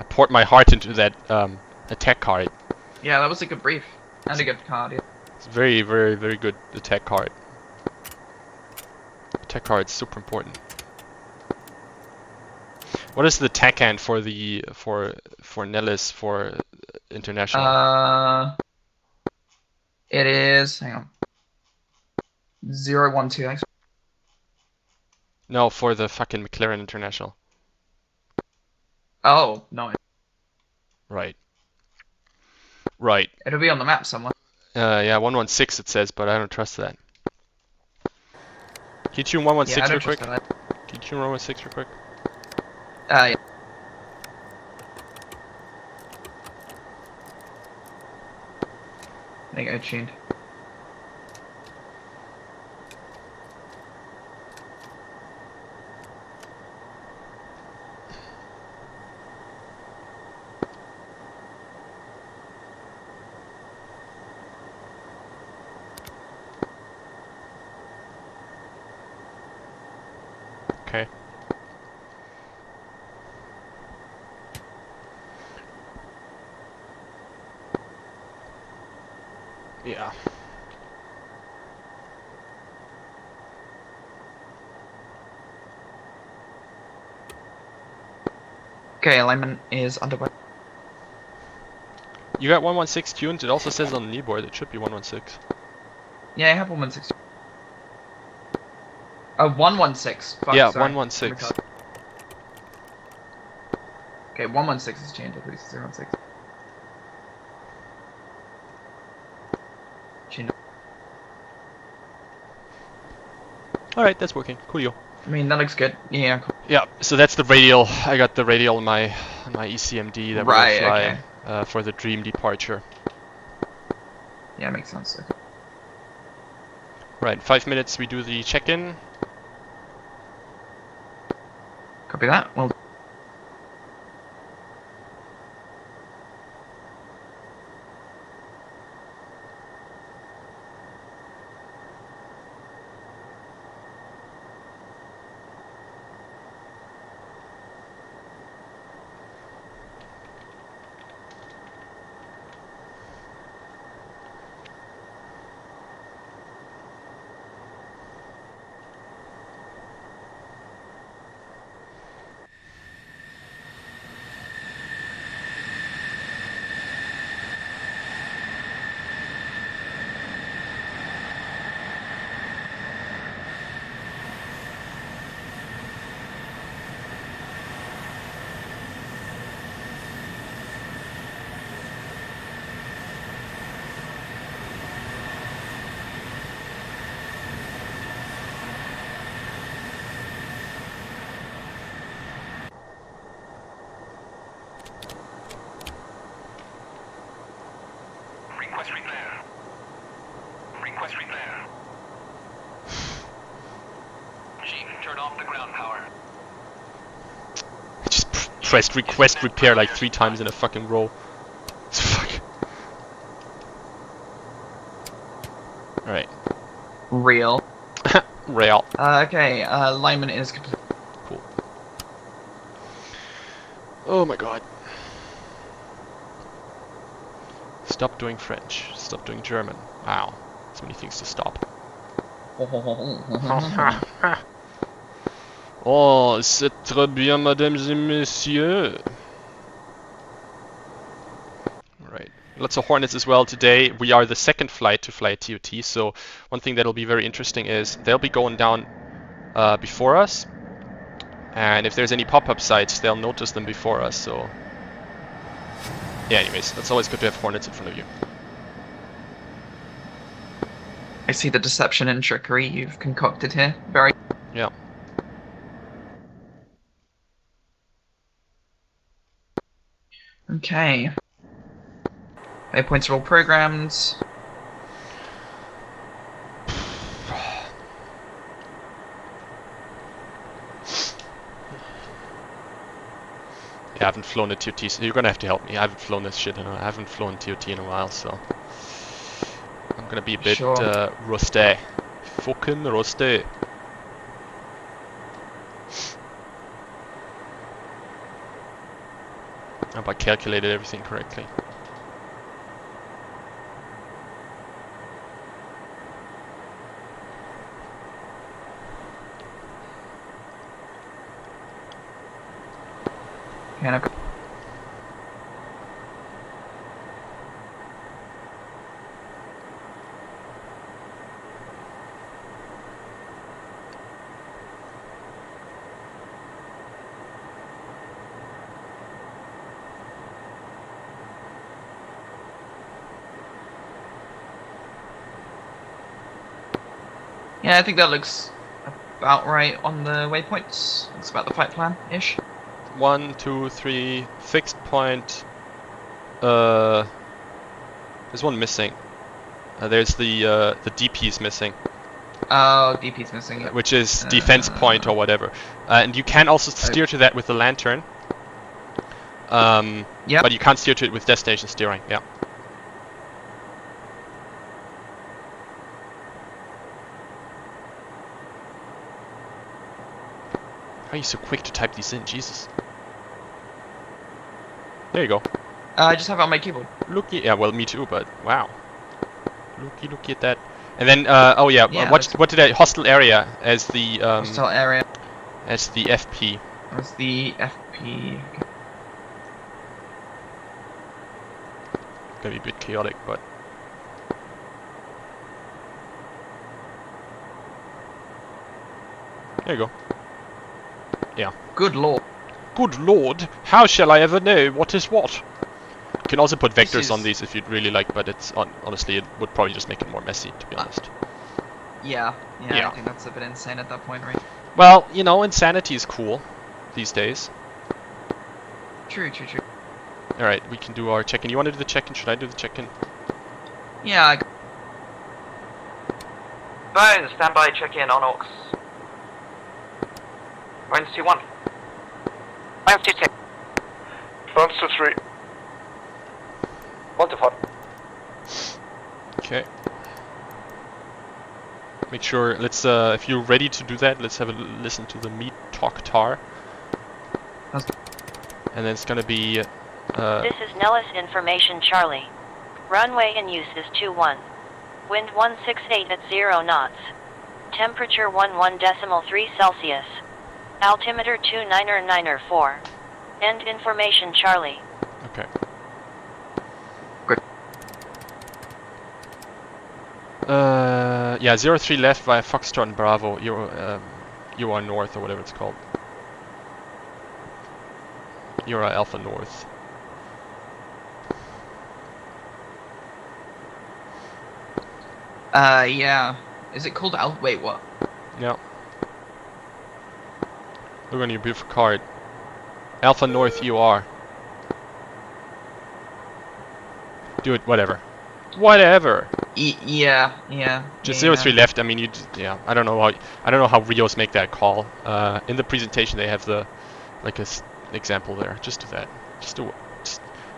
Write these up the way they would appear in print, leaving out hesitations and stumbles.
I poured my heart into that attack card. Yeah, that was a good brief. And a good card, yeah. It's very, very, very good attack card. Attack card is super important. What is the attack hand for the for Nellis for international? It is, hang on. 012, thanks. No, for the fucking McLaren International. Oh, no. Right. Right. It'll be on the map somewhere. Yeah, 116 it says, but I don't trust that. Can you tune 116 real quick? Can you tune 116 real quick? Yeah. I think I tuned. Okay. Yeah. Okay, alignment is underway. You got 116 tuned? It also says on the kneeboard it should be 116. Yeah, I have 116. 116. Fuck, yeah, sorry. 116. Okay, 116 is tuned, at least 016. Tuned. Alright, that's working. Coolio. I mean, that looks good. Yeah. Cool. Yeah, so that's the radial. I got the radial on my ECMD that we're gonna fly for the Dream departure. Yeah, makes sense. Okay. Right, 5 minutes we do the check-in. Copy that. Well. Request repair. Machine, turn off the ground power. I just pressed request repair like 3 times in a fucking row. Fuck. Alright. Real. Rail. Okay, alignment is complete. Cool. Oh my god. Stop doing French. Stop doing German. Wow. So many things to stop. Oh, c'est très bien, mesdames et messieurs. Right. Lots of Hornets as well today. We are the second flight to fly TOT, so one thing that'll be very interesting is they'll be going down before us. And if there's any pop-up sites, they'll notice them before us, so... Yeah, anyways, that's always good to have Hornets in front of you. I see the deception and trickery you've concocted here. Very. Yeah. Okay. Waypoints are all programmed. I haven't flown a TOT, so you're gonna have to help me. I haven't flown this shit I haven't flown TOT in a while, so I'm gonna be a bit rusty. Fucking rusty. I hope I calculated everything correctly. Okay, and I've got... Yeah, I think that looks about right on the waypoints. Looks about the flight plan-ish. 1, 2, 3, fixed point. There's one missing. There's the DP's missing. Oh, DP's missing, yep. Which is defense point or whatever. And you can also steer to that with the lantern. Yep. But you can't steer to it with destination steering, yeah. How are you so quick to type these in? Jesus. There you go. I just have it on my keyboard. Looky, yeah, well, me too, but wow. Looky at that. And then, oh yeah, Yeah, what did I, hostile area as the, hostile area. as the FP. As the FP. Gonna be a bit chaotic, but. There you go. Yeah. Good lord. Good lord, how shall I ever know what is what? You can also put vectors on these if you'd really like, but it's honestly it would probably just make it more messy, to be honest. Yeah, Yeah. I think that's a bit insane at that point, right? Well, you know, insanity is cool these days. True. Alright, we can do our check-in. You want to do the check-in? Should I do the check-in? Yeah, Bones, stand by, check in on Orcs. Bones 2-1. Bones 2-6. Bones 2-3. 1-4. Okay. Make sure, let's, if you're ready to do that, let's have a listen to the meat talk tar. And then it's gonna be, This is Nellis Information Charlie. Runway in use is 21. Wind 168 at 0 knots. Temperature 11.3 Celsius. Altimeter 29904. End information Charlie. okay. Good. Yeah, 03 left via Foxtrot and Bravo. You are north or whatever it's called. You're Alpha North. yeah. Is it called Al? Wait, what? Yeah. Look on your beautiful card. Alpha North you are. Do it, whatever. Whatever. Yeah. Just yeah. 03 left. I mean, you. Yeah. I don't know how Rios make that call. In the presentation they have the, like example there. Just do that. Just do it.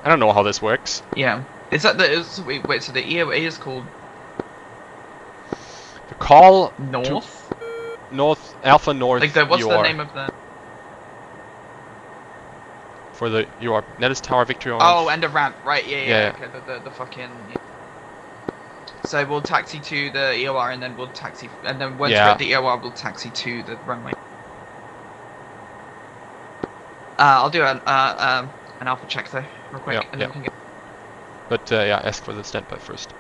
I don't know how this works. Yeah. Is that the? Wait. So the EOA is called The call North. North Alpha North. Like the what's you the are. name of the? For the you are Nettis Tower Victory Orange. Oh, and a ramp. Right. Yeah. Yeah. Okay. The fucking. So we'll taxi to the EOR and then we'll taxi, and then once we're at the EOR, we'll taxi to the runway. I'll do an alpha check though, real quick, Yeah, and then we can get. But yeah, ask for the standby first.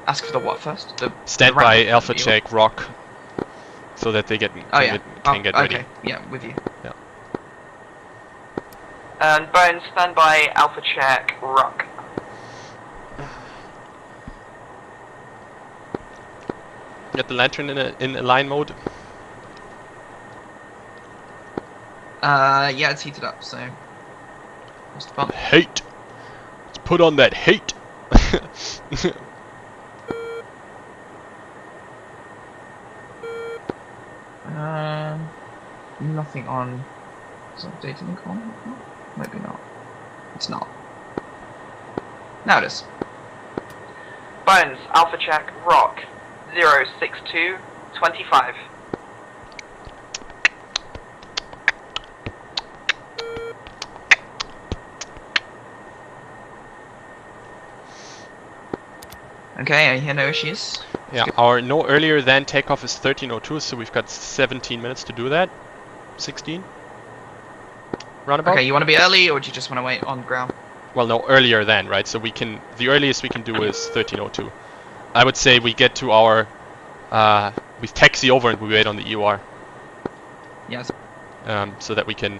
Ask for the what first? The Standby ramp alpha of the check rock, so that they get can get ready. Okay. Yeah, with you. Yeah. And Bones, stand by, Alpha check, rock. Get the lantern in align mode. Yeah, it's heated up, so. What's the bump? Hate. Let's put on that hate. Nothing on. Is it updated in common? No, maybe not. It's not. Now it is. Bones, Alpha check, rock. 06225. Okay, I hear no issues. Yeah, our no earlier than takeoff is 13:02, so we've got 17 minutes to do that. 16? Roundabout? Okay, you want to be early, or do you just want to wait on ground? Well, no, earlier than, right? So the earliest we can do is 13:02. I would say we get to our, we taxi over and we wait on the EOR. Yes. So that we can,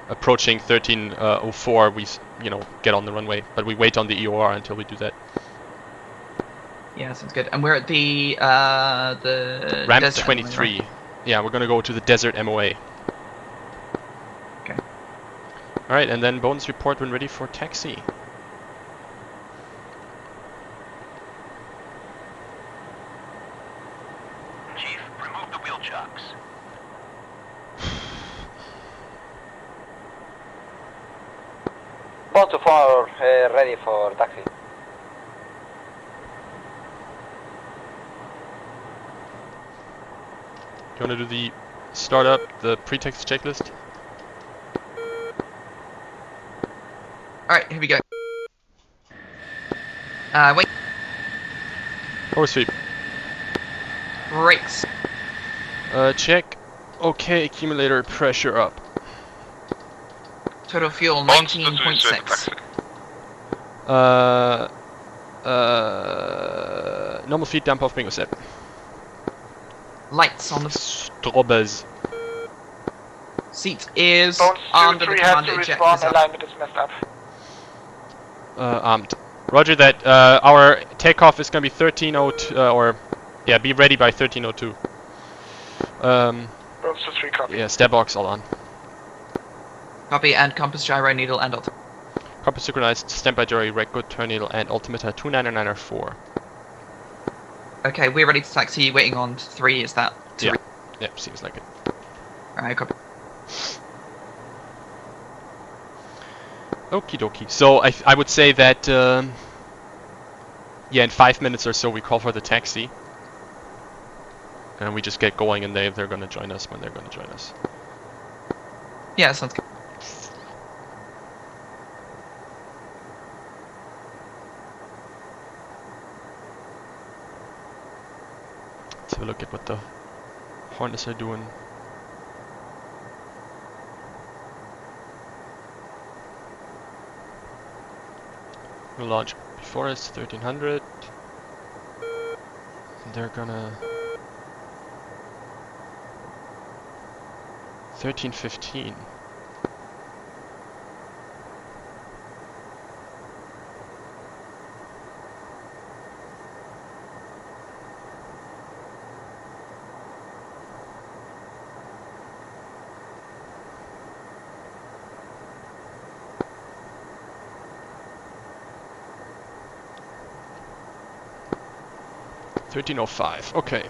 approaching 13:04, we, get on the runway. But we wait on the EOR until we do that. Yeah, sounds good. And we're at the Ramp desert 23. MOA, right? Yeah, we're gonna go to the desert MOA. Okay. Alright, and then Bones report when ready for taxi. Chief, remove the wheel chocks. Bones to 4, ready for taxi. You wanna do the startup, the pre-taxi checklist? Alright, here we go. Wait. Power sweep. Brakes. Check. Okay, accumulator pressure up. Total fuel Bones to 19.6. Normal feed dump off bingo set. Lights on the Strobers. seat is Bones under the 2-3 has to commander eject. respond, alignment is messed up. Armed. Roger that. Our takeoff is gonna be 13:02, be ready by 13:02. Bones to 3, copy. Yeah, stab box all on. Copy, and compass, gyro, needle, and alt. Compass synchronized, standby jury, rec good, turn needle, and altimeter 2994. Okay, we're ready to taxi, waiting on 3, is that? Yeah. Yeah, seems like it. Alright, copy. Okie dokie. So I would say that, in 5 minutes or so we call for the taxi. And we just get going, and they're gonna join us when they're gonna join us. Yeah, sounds good. Let's have a look at what the Hornets are doing. We'll launch before us, 1300. And they're gonna 1315. $13.05. Okay.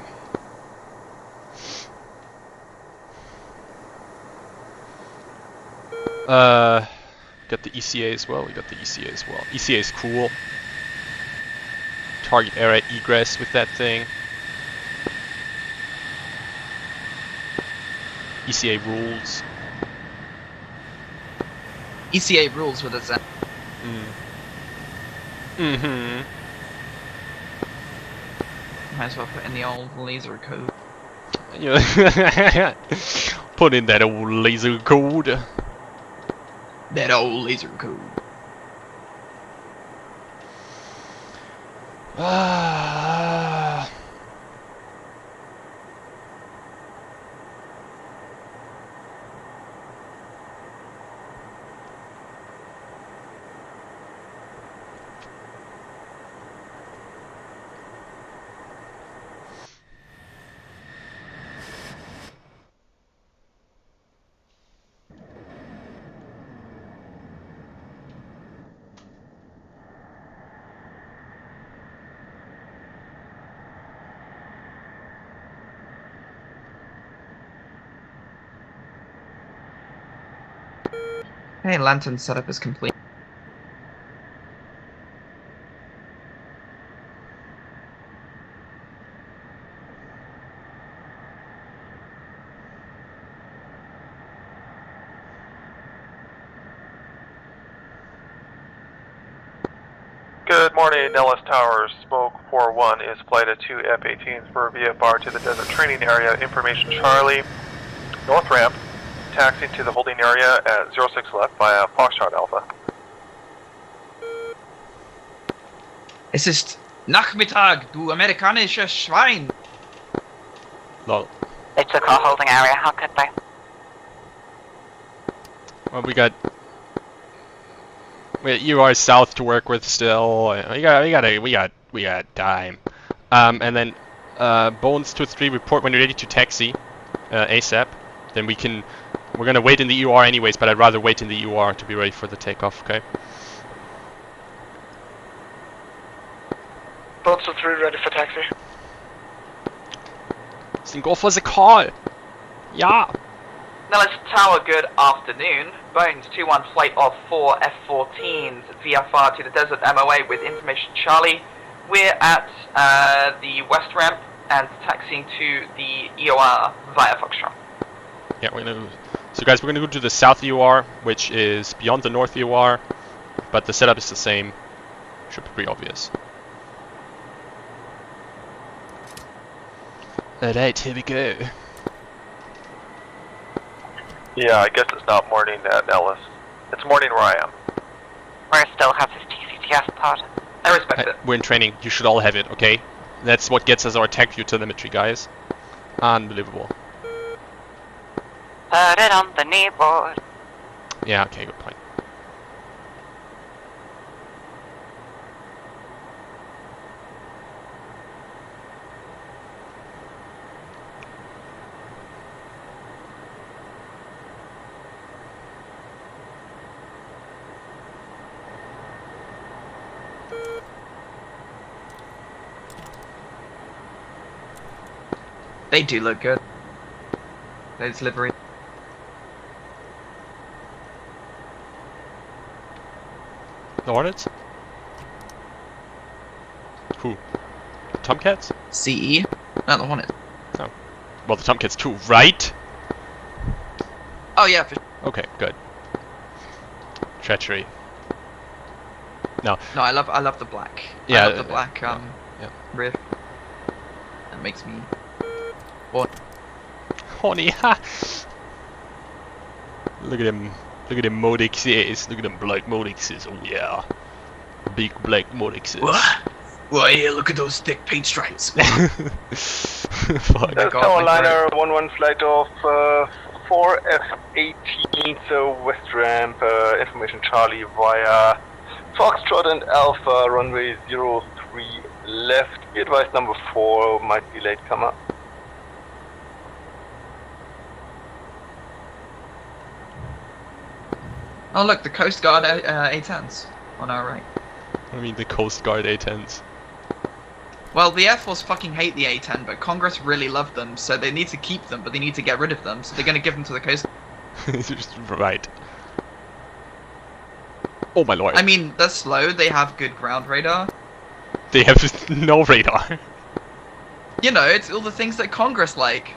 Got the ECA as well. We got the ECA as well. ECA is cool. Target air at egress with that thing. ECA rules. ECA rules with us. Mm-hmm. Might as well put in the old laser code. Yeah. Put in that old laser code. That old laser code. Ah. Okay, lantern setup is complete. Good. Good morning, Nellis Towers. Smoke 4-1 is flight of 2 F-18s for VFR to the desert training area. Information Charlie, north ramp, taxiing to the holding area at 06 left via Foxtrot Alpha. Es ist Nachmittag, du amerikanisches Schwein. Lol. They took our holding area, how could they? Well, we got UR south to work with still. We got time. And then Bones 2-3 report when you're ready to taxi ASAP. Then we're gonna wait in the UR anyways, but I'd rather wait in the UR to be ready for the takeoff. Okay. Bones 2-3 ready for taxi. Then go for the call. Yeah. Nellis Tower, good afternoon. Bones 2-1 flight of 4 F-14s VFR to the desert MOA with information Charlie. We're at the west ramp and taxiing to the EOR via Foxtrot. Yeah, so guys, we're gonna go to the south EOR, which is beyond the north EOR, but the setup is the same. Should be pretty obvious. Alright, here we go. Yeah, I guess it's not morning at Nellis. It's morning where I am. Where still has his TCTF pod. I respect it. We're in training. You should all have it, okay? That's what gets us our tech view telemetry, guys. Unbelievable. Put it on the kneeboard. Yeah, okay, good point. They do look good. Those livery. The Hornets? Who? Tomcats? CE? Not the Hornet. No. Well, the Tomcats too, right? Oh yeah, for Okay, good. Treachery. No. No, I love the black. Yeah, I love the black yeah. riff. That makes me Horny, ha! Look at them Modixes. Look at them black Modixes. Oh yeah. Big black Modixes. Well, yeah, look at those thick paint stripes. Fuck. There's Carolina 1-1 flight of 4 F-18, so west ramp, information Charlie via Foxtrot and Alpha, runway 03 left. Be advised number 4 might be late comer. Oh look, the Coast Guard A-10s on our right. I mean the Coast Guard A-10s. Well, the Air Force fucking hate the A-10, but Congress really love them, so they need to keep them, but they need to get rid of them, so they're gonna give them to the Coast Guard. Just right. Oh my lord. I mean, they're slow, they have good ground radar. They have no radar. You know, it's all the things that Congress like.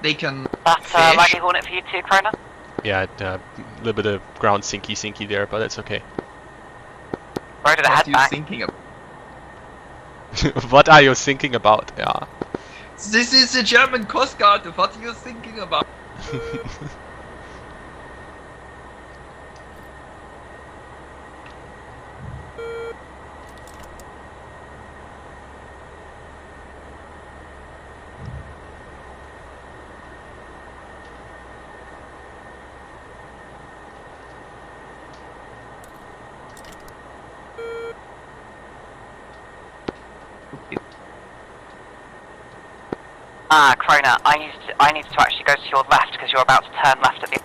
They can That's fish. Maggie Hornet for you too, Krona. Yeah, a little bit of ground sinky there, but that's okay. Where did it What head are you back? thinking of? What are you thinking about? Yeah. This is the German Coast Guard, what are you thinking about? Ah, Krona, I need to actually go to your left because you're about to turn left at the.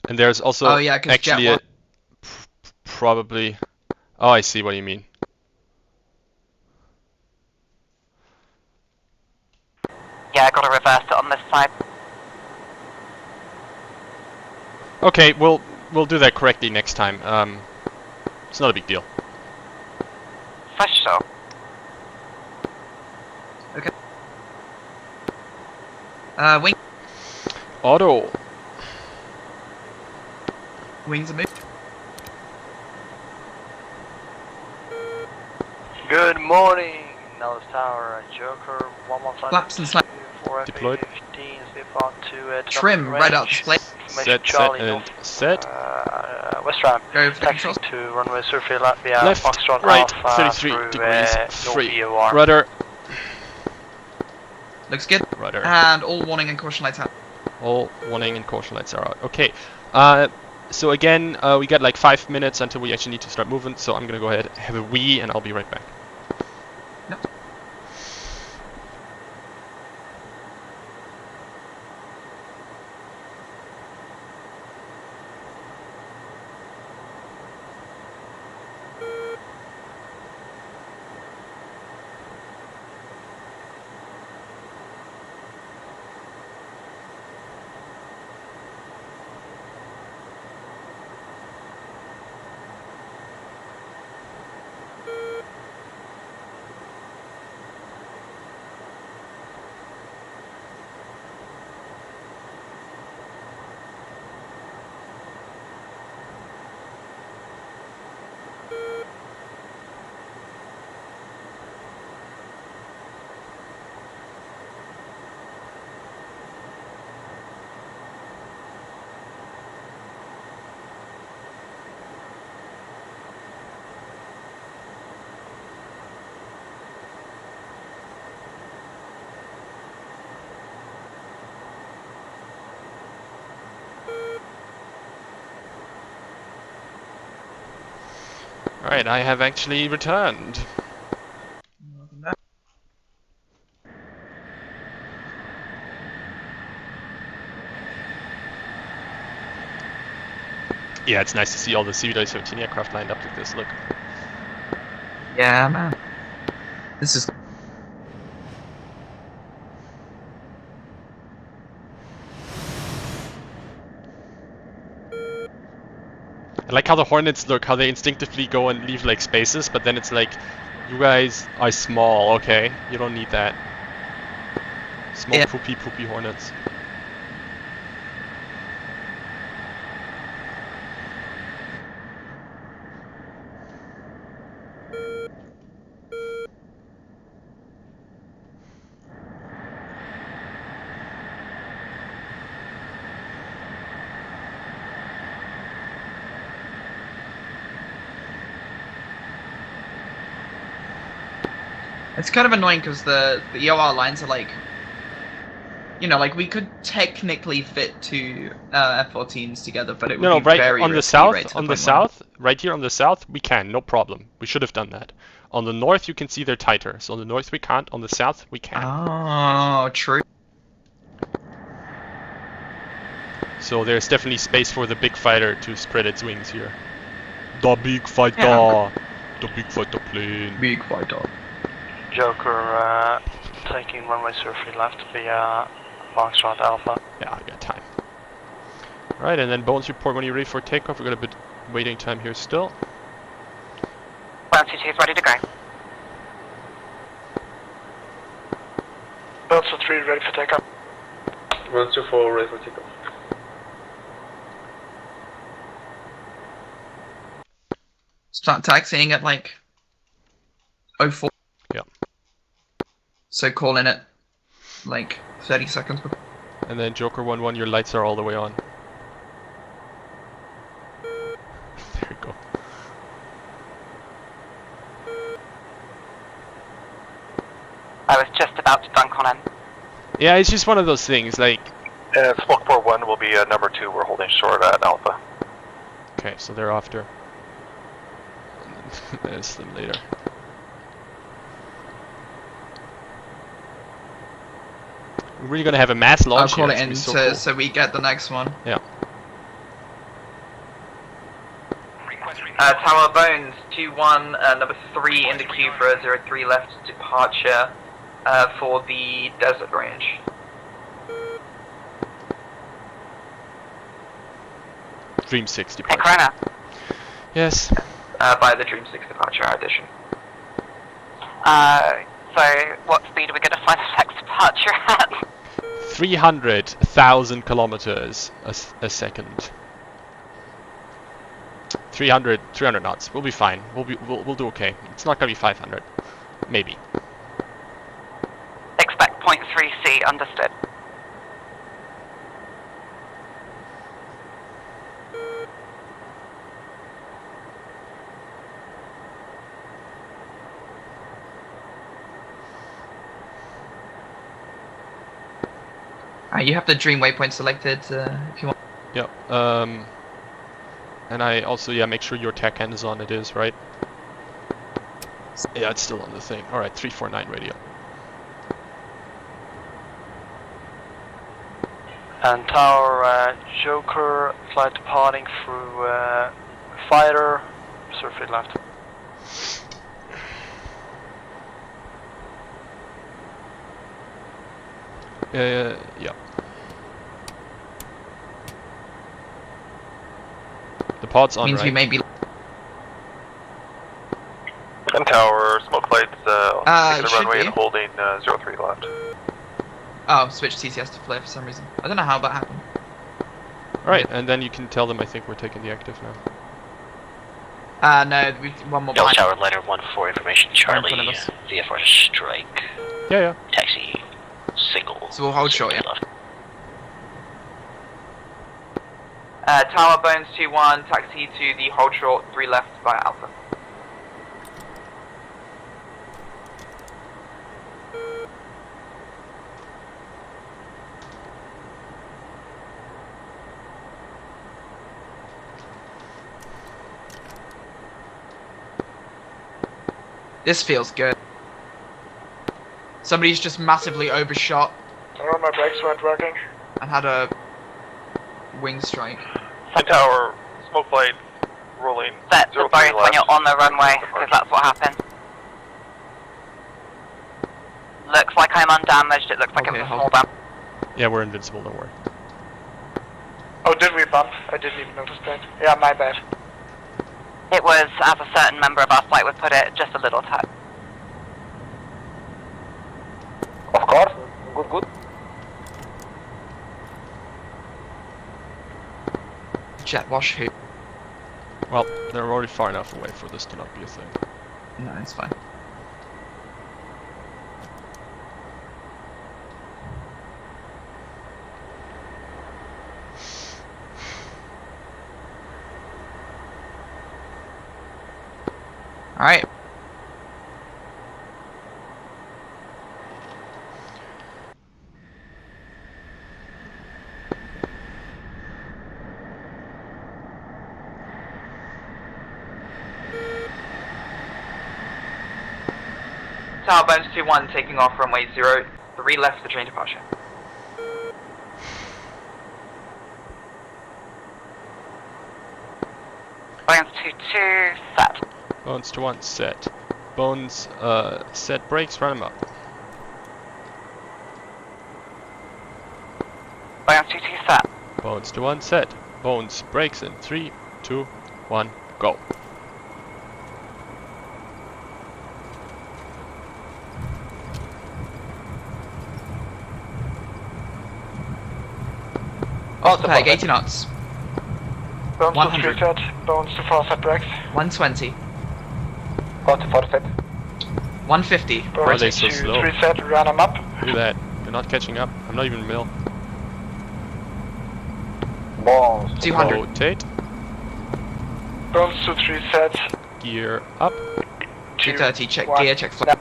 And there's also Oh, yeah, 'cause actually Jet probably. Oh, I see what you mean. Yeah, I gotta reverse it on this side. Okay, we'll do that correctly next time. It's not a big deal. For sure. Wing. Auto. Wings are moved. Good morning, Nellis Tower, Joker, 115. Flaps and slap. Deployed. 15, SFARP to Trim right out display. Set, Charlie, set, and set. West ramp. Go for the Taxi controls. to runway surface left via Left, Foxtrot right, Alpha 33 through, degrees, no free. VOR. Rudder. Looks good. Rudder. And all warning and caution lights out. All warning and caution lights are out. Okay. So again, we got like 5 minutes until we actually need to start moving. So I'm gonna go ahead, have a wee, and I'll be right back. Yep. Alright, I have actually returned. Yeah, it's nice to see all the vCVW-17 aircraft lined up like this. Look. Yeah, man. This is. I like how the Hornets look, how they instinctively go and leave like spaces, but then it's like, you guys are small, okay? You don't need that. Small poopy Hornets. It's kind of annoying because the EOR lines are like, you know, like we could technically fit two F-14s together, but it would be right very on the risky, south, right to on the the point where- south, right here on the south, we can, no problem. We should have done that. On the north, you can see they're tighter. So on the north we can't, on the south we can. Oh, true. So there's definitely space for the big fighter to spread its wings here. The big fighter! Yeah. The big fighter plane. Big fighter. Joker, taking runway surface left via Foxtrot Alpha. Yeah, I got time. Alright, and then Bones report when you're ready for takeoff. We've got a bit waiting time here still. 122 is ready to go. Delta 3 ready for takeoff. 124 ready for takeoff. Start taxiing at like 04. Yeah. So call in at like 30 seconds before. And then Joker 1-1, your lights are all the way on. There we go. I was just about to dunk on him. Yeah, it's just one of those things, like... Smoke 4-1 will be number 2, we're holding short at Alpha. Okay, so they're after. There's them later. We're really gonna have a mass I'll launch call here. it in It's gonna be so cool. so we get the next one. Yeah. Tower Bones 2-1, number 3 in the queue for a 03 left departure for the desert range. Dream 6 Hey, departure. Corona. Yes. By the Dream 6 departure addition. So, what speed are we going to fly the next departure at? 300,000 kilometers a second. 300 knots. We'll be fine. We'll do okay. It's not gonna be 500. Maybe. Expect 0.3C, understood. You have the dream waypoint selected if you want. Yep. And I also, yeah, make sure your tech hand is on. It is, right? Yeah, it's still on the thing. Alright, 349 radio. And Tower Joker, flight departing through fighter, surface left. Yeah. The pod's on, Means right? we may be. And Tower, smoke lights, taking the should runway be. and holding 03 left. Oh, switch TCS to flare for some reason. I don't know how that happened. Alright, and then you can tell them I think we're taking the active now. No, one more Delta behind. Tower, letter 1-4, information Right in Charlie, front of us. VFR strike, Yeah. taxi, single. So we'll hold short, yeah. left. Tower Bones 2-1, taxi to the hold short 3 left by Alpha. This feels good. Somebody's just massively overshot My brakes weren't working. and had a wing strike. And Tower, smoke lights, rolling Set the 03 boat when left. you're on the runway, because that's what happened. Looks like I'm undamaged, it looks like Okay, it was a hold small bump. Yeah, we're invincible, don't worry. Oh, did we bump? I didn't even notice that. Yeah, my bad. It was, as a certain member of our flight would put it, just a little touch. Of course. Good. Jet wash who? Well, they're already far enough away for this to not be a thing. No, it's fine. Alright. Tower Bones 2-1, taking off runway 03 left for train departure. Bones 2-2, set. Bones to 1, set. Bones, set brakes, run them up. Bones 2-2, set. Bones to 1, set. Bones, brakes in 3, 2, 1, go. Peg, 80 knots. Bones 100. to 3 set, bones to 4 set brakes. 120. Go to forfeit. 150. Why are they Bones so to slow? 3 set, run them up. Look at that. They're not catching up. I'm not even mill. Bones. 200. Rotate. Bones to 3 set, Gear up. 230. Check 1. gear, check flare.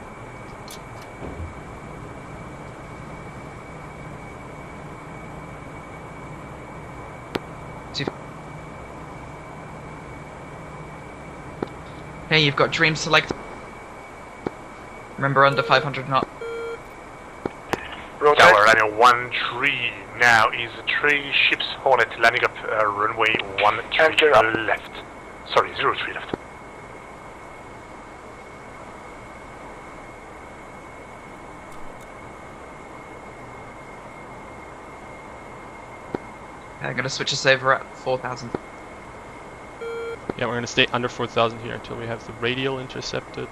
Hey, you've got dream select. Remember, under 500 knot. rotate. Tower, landing 1-3 now is 3 ships Hornet landing up runway 13 up. left. Sorry, 03 left. I'm gonna switch us over at 4,000. Yeah, we're gonna stay under 4,000 here until we have the radial intercepted.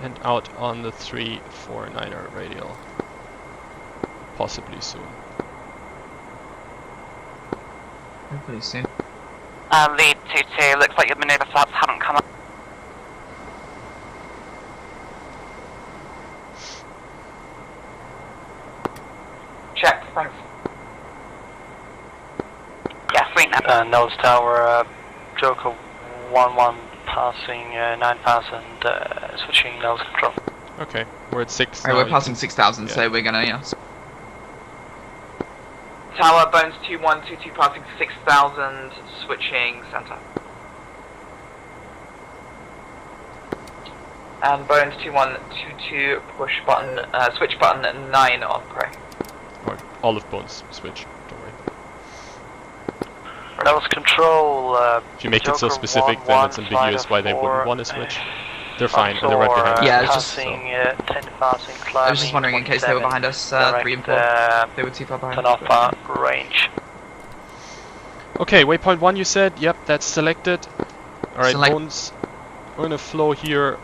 and out on the 349er radial. Possibly soon. Hopefully soon. Lead 2-2, looks like your maneuver flaps haven't come up. Check, thanks. Yeah, sweet now. Nose Tower, Joker 1-1 passing 9,000, switching nose control. Okay, we're at 6 Alright, now. we're passing 6,000, Yeah. so we're gonna, yeah. Tower, Bones 2122 passing 6,000, switching center. And Bones 2122 push button, switch button 9 on prey. Or all of Bones switch, don't worry. Nose control, If you make it so Joker specific, then it's 1-1, ambiguous why they wouldn't flight want to of switch. They're fine, they're right behind us. Yeah, it's just- passing 10,000, climbing I was just wondering in case they were behind us, 3 and 4. They were too far behind. turn off range. Okay, waypoint 1 you said, yep, that's selected. Alright, Select- Bones, we're gonna flow here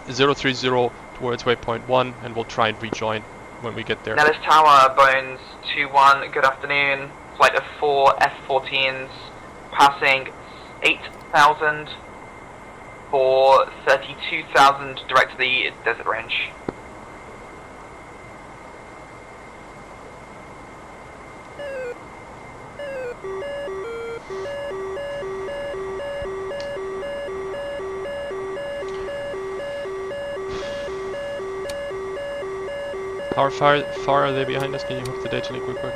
030 towards waypoint 1 and we'll try and rejoin when we get there. Nellis Tower, Bones 21, good afternoon. Flight of 4 F-14s, passing 8,000 for 32,000 direct to the desert range. How far are they behind us? Can you hook the data link real quick?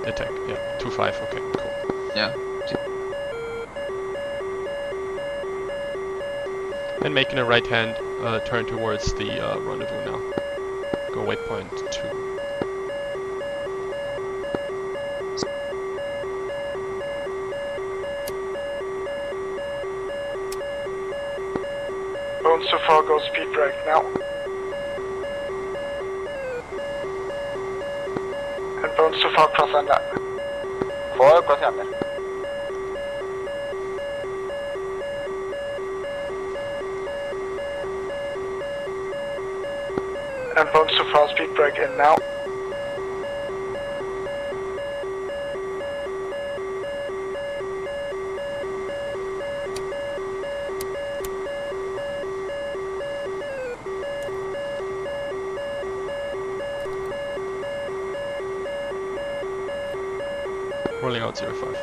Attack, yeah, 2-5, okay, cool. Yeah. And making a right hand turn towards the rendezvous now. Go waypoint 2. Bones so far, go speed break now. And Bones so far, cross under. 4, cross under. And Bones so far, speed break in now. Rolling out 05.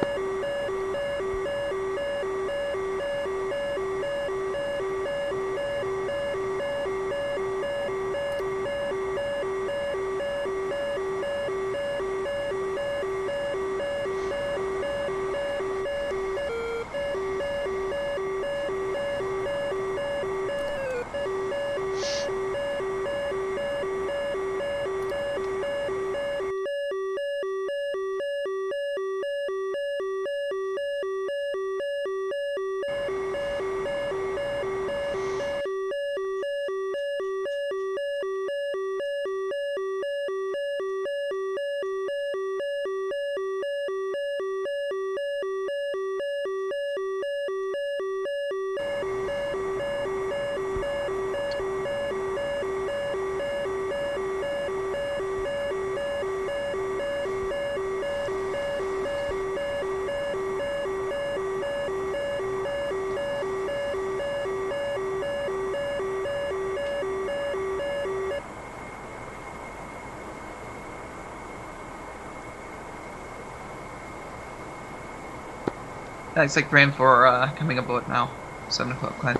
It's like praying for coming aboard now. 7 o'clock, Glenn.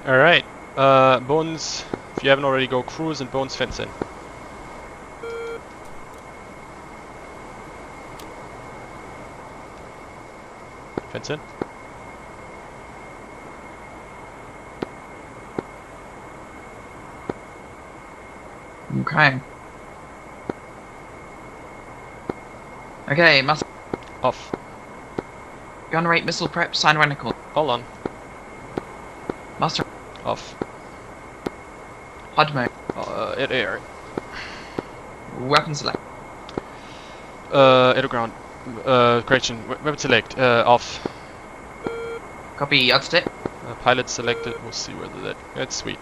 Alright, Bones, if you haven't already, go cruise and Bones fence in. Bones in. Okay. Okay, must Off. gun rate, missile prep, sign reticle. All on. Master Off. HUD mode. Air. Weapon select. Air to ground. Correction. Weapon select. Off. Copy, yacht stick. Pilot selected. We'll see whether that's sweet.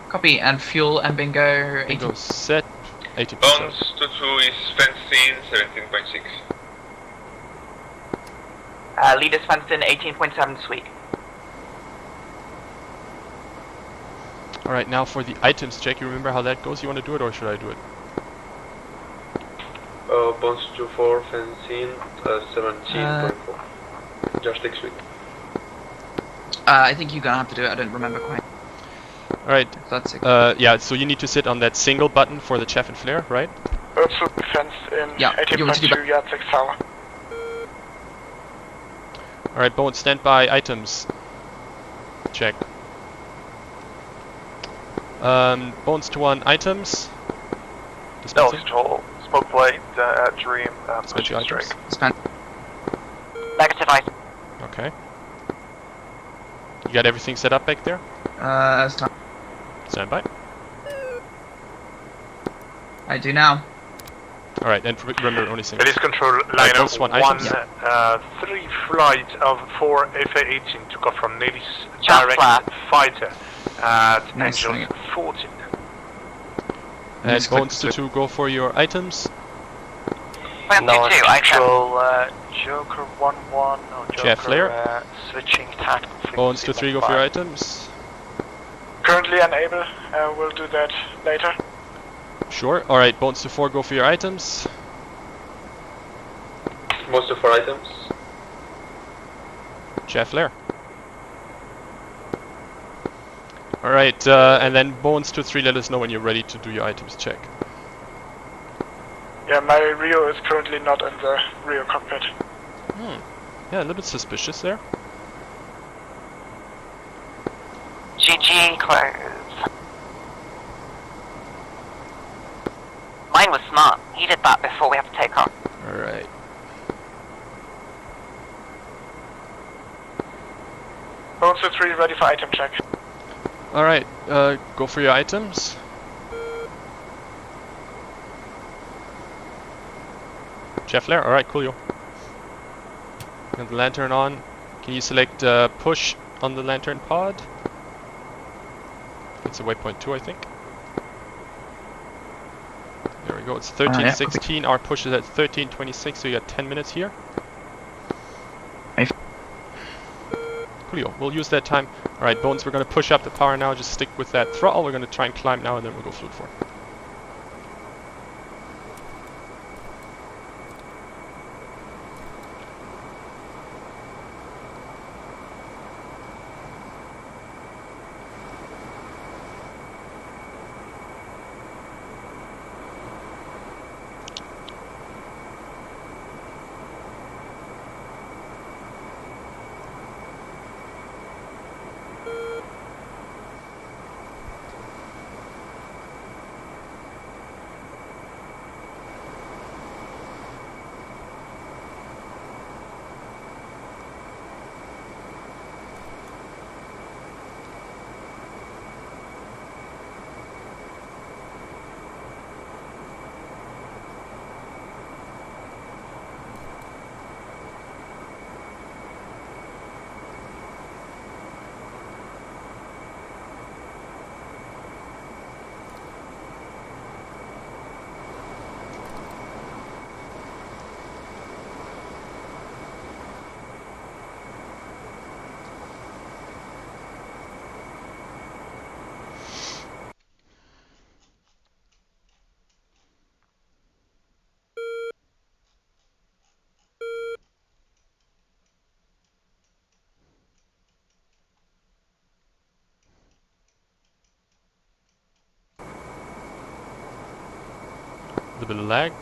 Copy, and fuel and bingo. Bingo set. 80%. Bones 22 is fenced in 17.6. Leaders fenced in 18.7 sweet. Alright, now for the items check. You remember how that goes? You want to do it or should I do it? Bones 24 fenced in 17.4. Just take sweet. I think you're gonna have to do it. I don't remember quite. Alright. That's it. Yeah, so you need to sit on that single button for the chaff and flare, right? Also fenced in Yeah, you want to do 18.2 yard 6 tower. Alright, Bones, stand by. Items. Check. Bones to 1. Items. Dispensing. Tall, smoke blade, dream, Dispensing items. Span. Negative item. Okay. You got everything set up back there? Start. Stand by. I do now. Alright, and remember only single. Police control Right, liner Bones 1 items. 3 flight of 4 FA-18 took off from Navy's Just direct flat. fighter at Nice, Angel thank 14. And Just click Bones the- to 2, go for your items. Point Now 2, item. control, Joker 1-1 or Chair flare. Joker switching tactical. Bones to 3, go for your items. Currently unable. We'll do that later. Sure. Alright, Bones to 4, go for your items. Most of our items. Chaff flare. Alright, and then Bones to 3, let us know when you're ready to do your items check. Yeah, my Rio is currently not in the Rio cockpit. Yeah, a little bit suspicious there. GG close. Mine was smart. He did that before we have to take off. Alright. Bones to 3 ready for item check. Alright, go for your items. Chaff flare, alright, coolio. And the lantern on. Can you select push on the lantern pod? It's a waypoint 2, I think. There we go, it's 13:16. Our push is at 13:26, so you got 10 minutes here. Coolio, we'll use that time. Alright, Bones, we're gonna push up the power now. Just stick with that throttle. We're gonna try and climb now, and then we'll go fluid 4. A bit of lag.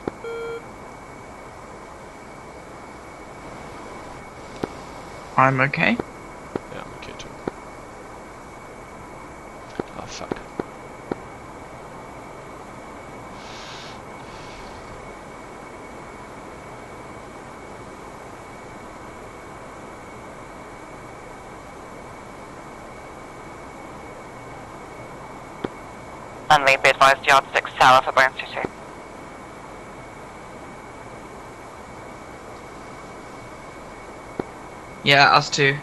I'm okay. Yeah, I'm okay too. Oh fuck. Landley, be advised, yardstick tower for Bones 22. Yeah, us too.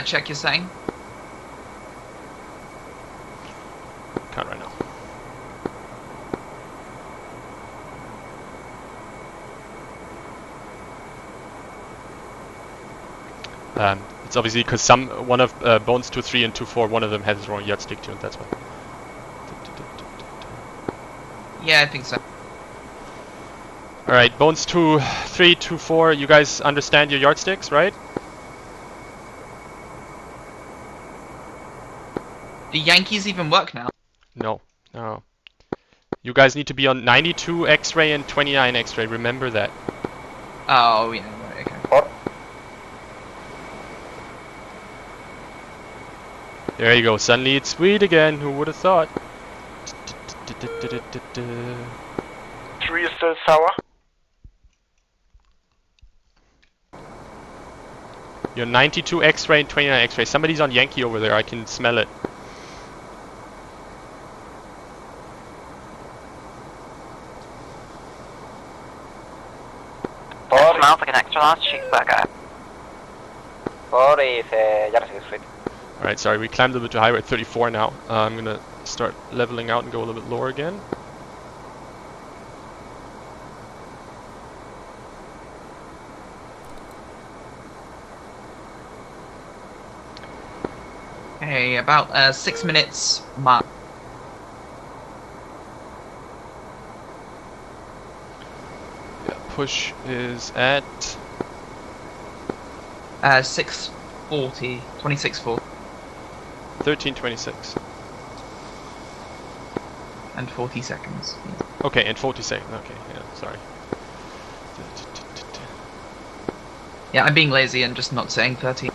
Check your saying. Can't right now. It's obviously because one of Bones 2-3 and 2-4, one of them has the wrong yardstick tune. That's why. Yeah, I think so. All right, Bones 2-3, 2-4. You guys understand your yardsticks, right? Do Yankees even work now? No, no. You guys need to be on 92 X-ray and 29 X-ray. Remember that. Oh, yeah, right, okay. There you go. Suddenly it's sweet again. Who would have thought? 3 is still sour. You're 92 X-ray and 29 X-ray. Somebody's on Yankee over there. I can smell it. Smells like an extra large cheeseburger. Alright, sorry, we climbed a little bit too high. We're at 34 now. I'm gonna start leveling out and go a little bit lower again. Okay, about 6 minutes mark. Yeah, push is at 6:40, 26:40, 13:26. and 40 seconds. Yeah. Okay, and 40 seconds. Okay, yeah, sorry. Yeah, I'm being lazy and just not saying 13.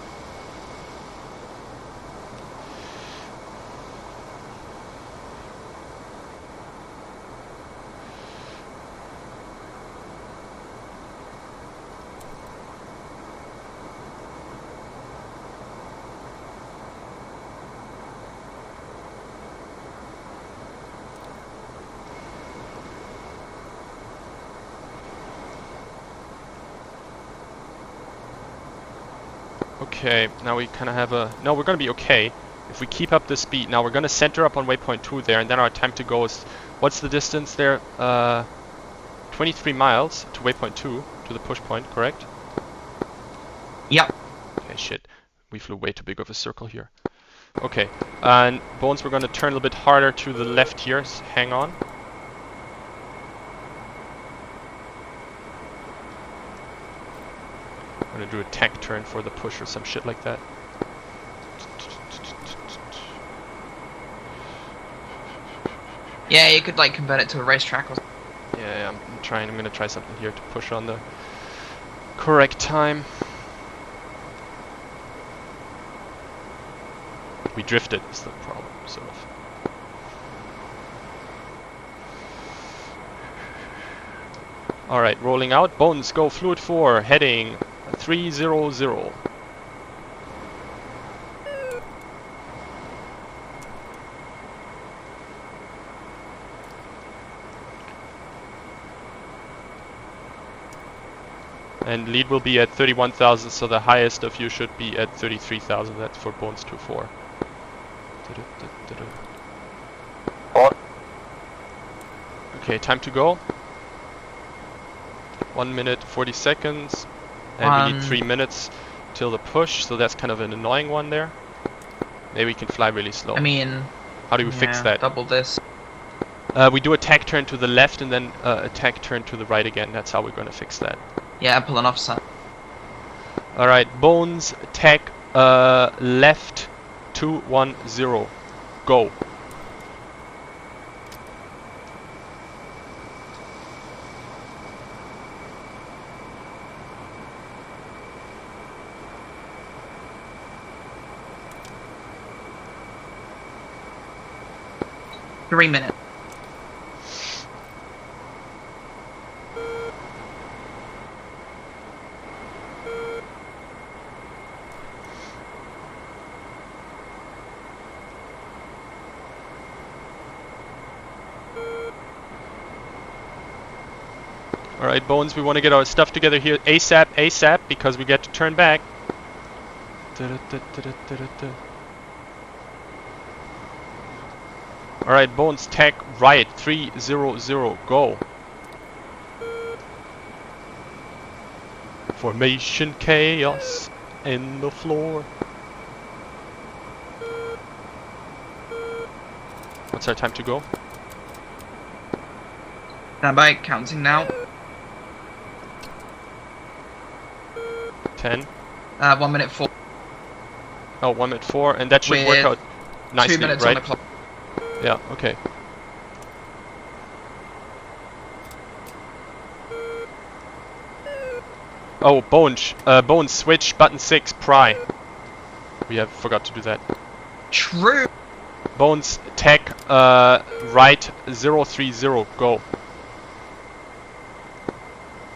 Okay, now we kind of have a... No, we're going to be okay. If we keep up the speed, now we're going to center up on waypoint 2 there, and then our time to go is... What's the distance there? 23 miles to waypoint 2, to the push point, correct? Yep. Okay, shit. We flew way too big of a circle here. Okay, and Bones, we're going to turn a little bit harder to the left here. So hang on. I'm gonna do a tack turn for the push or some shit like that. Yeah, you could like convert it to a racetrack or something. Yeah, I'm gonna try something here to push on the correct time. We drifted is the problem, sort of. Alright, rolling out. Bones, go fluid 4, heading 300. And lead will be at 31,000, so the highest of you should be at 33,000. That's for Bones 2-4. Okay, time to go. 1 minute 40 seconds. And we need 3 minutes till the push, so that's kind of an annoying one there. Maybe we can fly really slow. I mean... How do we fix that? Double this. We do a tack turn to the left and then a tack turn to the right again. That's how we're going to fix that. Yeah, pull an offset. Alright, Bones, tack left 210. Go. 3 minutes. Alright, Bones, we want to get our stuff together here ASAP, ASAP, because we get to turn back. Alright, Bones, tech right, 300, go. Formation chaos in the floor. What's our time to go? Stand by, counting now. 10. 1 minute 4. Oh, 1 minute 4, and that should work out nicely, 2 minutes right? on the clock. Yeah, okay. Oh, Bones, switch button 6, pry. We have forgot to do that. True. Bones, tech right 030, go.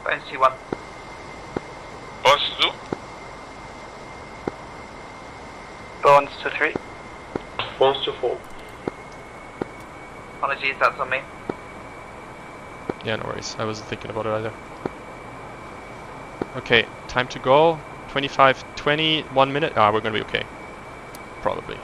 Bones 2-1. Bones 2. Bones 2-3. Bones 2-4. Apologies, that's on me. Yeah, no worries. I wasn't thinking about it either. Okay, time to go. 25:20, 1 minute. Ah, we're gonna be okay. Probably.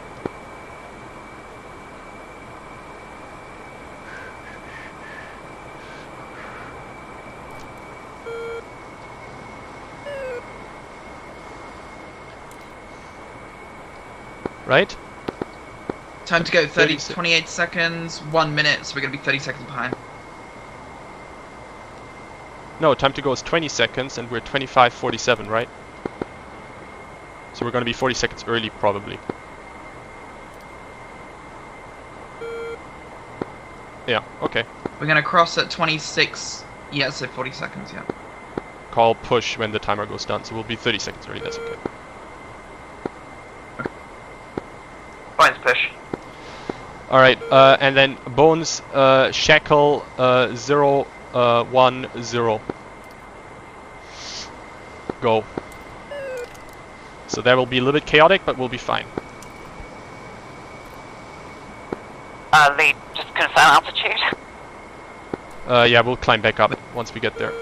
Right? Time to go 30 28 seconds, 1 minute, so we're going to be 30 seconds behind. No, time to go is 20 seconds and we're 25:47, right? So we're gonna be 40 seconds early, probably. Yeah, okay. We're going to cross at 26, yeah, so 40 seconds, yeah. Call push when the timer goes down, so we'll be 30 seconds early, that's okay. Bones push. Alright, and then Bones, shackle 010. Go. So that will be a little bit chaotic, but we'll be fine. Lead, just confirm altitude. Yeah, we'll climb back up once we get there.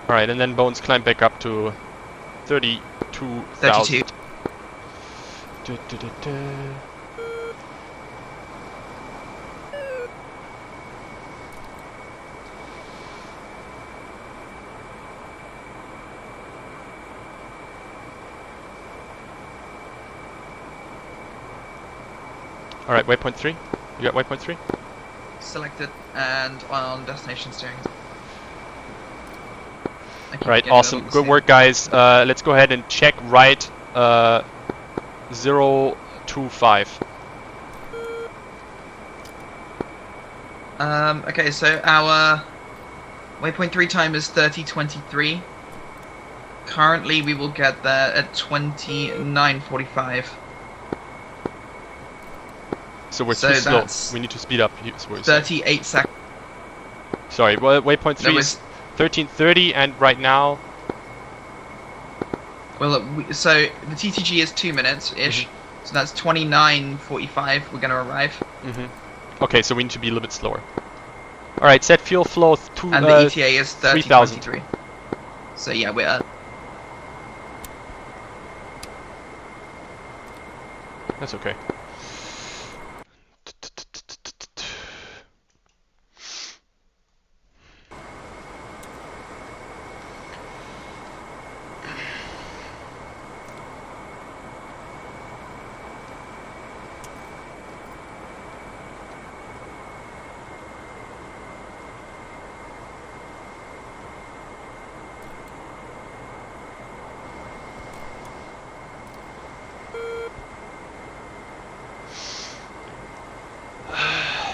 Alright, and then Bones climb back up to 32,000. 32. Alright, waypoint 3. You got waypoint 3? Selected and on destination steering. Right, awesome. Good work, guys. Let's go ahead and check right 025. Okay, so our waypoint 3 time is 30:23. Currently, we will get there at 29:45. So we're So too slow. that's We need to speed up. 38 seconds. Sorry, waypoint 3 is 13:30, and right now... Well, so the TTG is 2 minutes-ish, so that's 29:45 we're going to arrive. Okay, so we need to be a little bit slower. Alright, set fuel flow to And the ETA is 3,000. 30:23. So yeah, we're at... That's okay.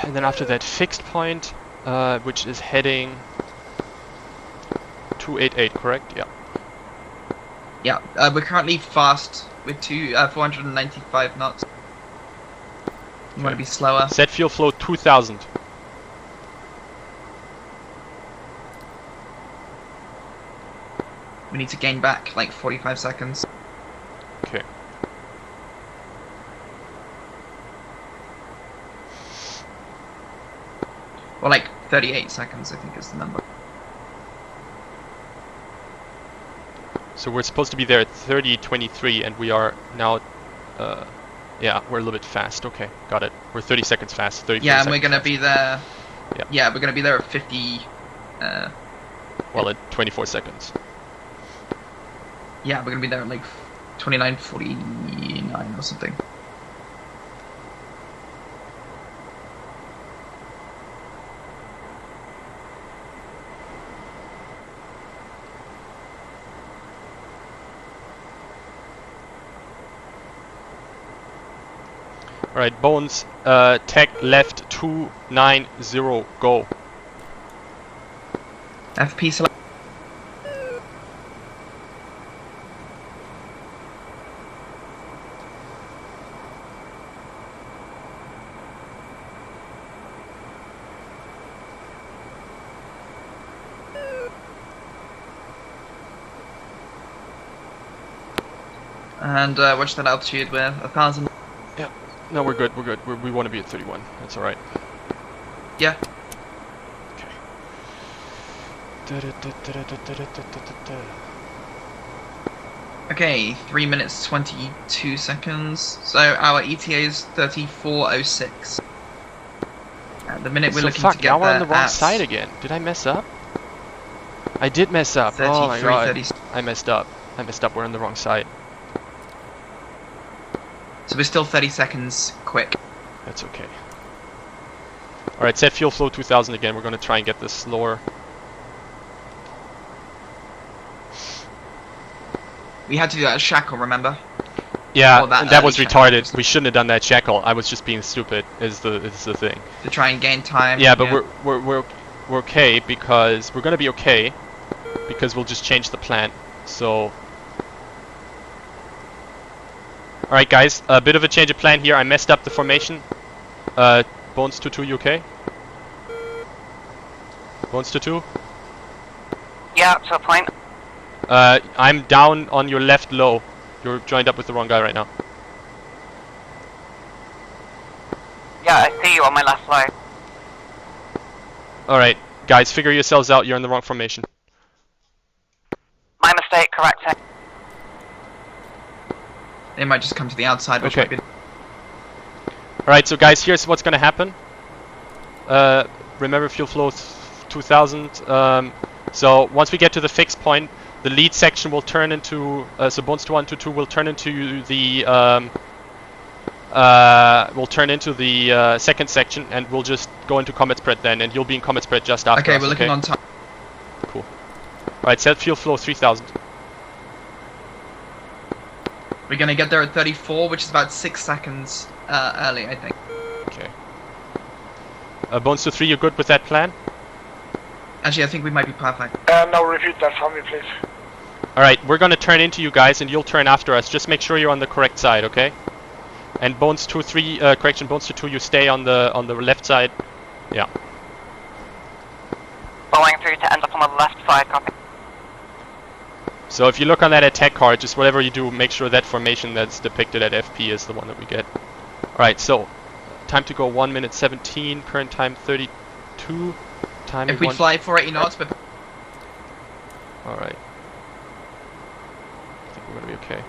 And then after that fixed point, which is heading 288, correct? Yeah. Yeah, we're currently fast with 495 knots. You want to be slower? Set fuel flow 2000. We need to gain back like 45 seconds. Okay. Or like 38 seconds, I think is the number. So we're supposed to be there at 30:23, and we are now, yeah, we're a little bit fast. Okay, got it. We're 30 seconds fast. 30. Yeah, and we're gonna be there. Yeah. Yeah, we're gonna be there at 50. Well, at 24 seconds. Yeah, we're gonna be there at like 29:49 or something. Alright, Bones, tech left 290, go. FP select. And watch that altitude, we're 1,000. Yeah, no, we're good, we're good. We want to be at 31, that's alright. Yeah. Okay, 3 minutes 22 seconds. So our ETA is 34:06. At the minute we're So looking fuck, to get now we're there on the wrong at side again. Did I mess up? I did mess up. Oh my god. 33:30. I messed up. I messed up. We're on the wrong side. So we're still 30 seconds quick. That's okay. Alright, set fuel flow 2000 again. We're gonna try and get this slower. We had to do that as shackle, remember? Yeah, Oh, that and that was early shackle. retarded. We shouldn't have done that shackle. I was just being stupid. Is the thing. To try and gain time. Yeah, but we're okay because we're gonna be okay because we'll just change the plan. So. Alright guys, a bit of a change of plan here. I messed up the formation. Bones 22, you okay? Bones 22? Yeah, to a point. I'm down on your left low. You're joined up with the wrong guy right now. Yeah, I see you on my left side. Alright, guys, figure yourselves out. You're in the wrong formation. My mistake, correct. They might just come to the outside, which Okay. might be... Alright, so guys, here's what's gonna happen. Remember fuel flow 2000. So once we get to the fixed point, the lead section will turn into so Bones 2122 will turn into the second section, and we'll just go into combat spread then, and you'll be in combat spread just after. Okay, us, we're looking on time. Cool. Alright, set fuel flow 3000. We're gonna get there at 34, which is about 6 seconds early, I think. Okay. Bones 23, you good with that plan? Actually, I think we might be perfect. Now repeat that for me, please. Alright, we're gonna turn into you guys, and you'll turn after us. Just make sure you're on the correct side, okay? And Bones 23, correction, Bones 22, you stay on the left side. Yeah. Following through to end up on the left side, copy. So if you look on that attack card, just whatever you do, make sure that formation that's depicted at FP is the one that we get. Alright, so time to go 1 minute 17, current time 32. Time If we fly 480 knots, but... Alright. I think we're gonna be okay.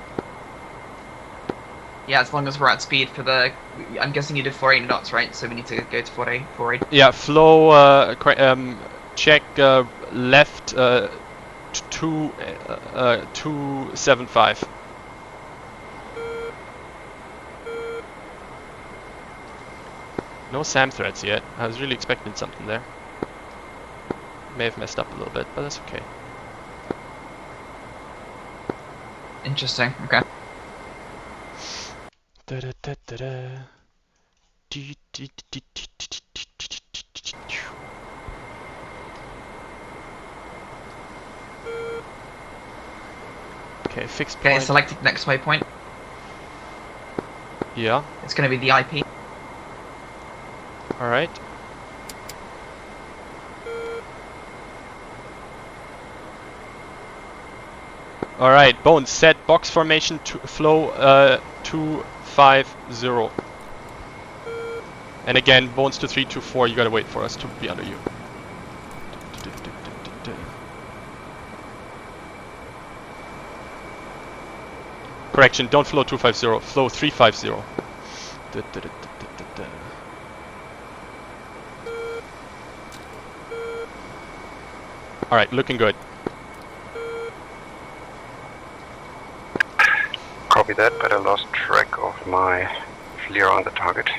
Yeah, as long as we're at speed for the... I'm guessing you did 480 knots, right? So we need to go to 480. Yeah, flow, check left 275. No SAM threats yet. I was really expecting something there. May have messed up a little bit, but that's okay. Interesting, okay. Okay, fixed Okay, point. selected next waypoint. Yeah. It's going to be the IP. All right. All right, Bones, set box formation to flow 250. And again, Bones to 324. You gotta wait for us to be under you. Correction, don't flow 250, flow 350. All right, looking good. Copy that, but I lost track of my flare on the target.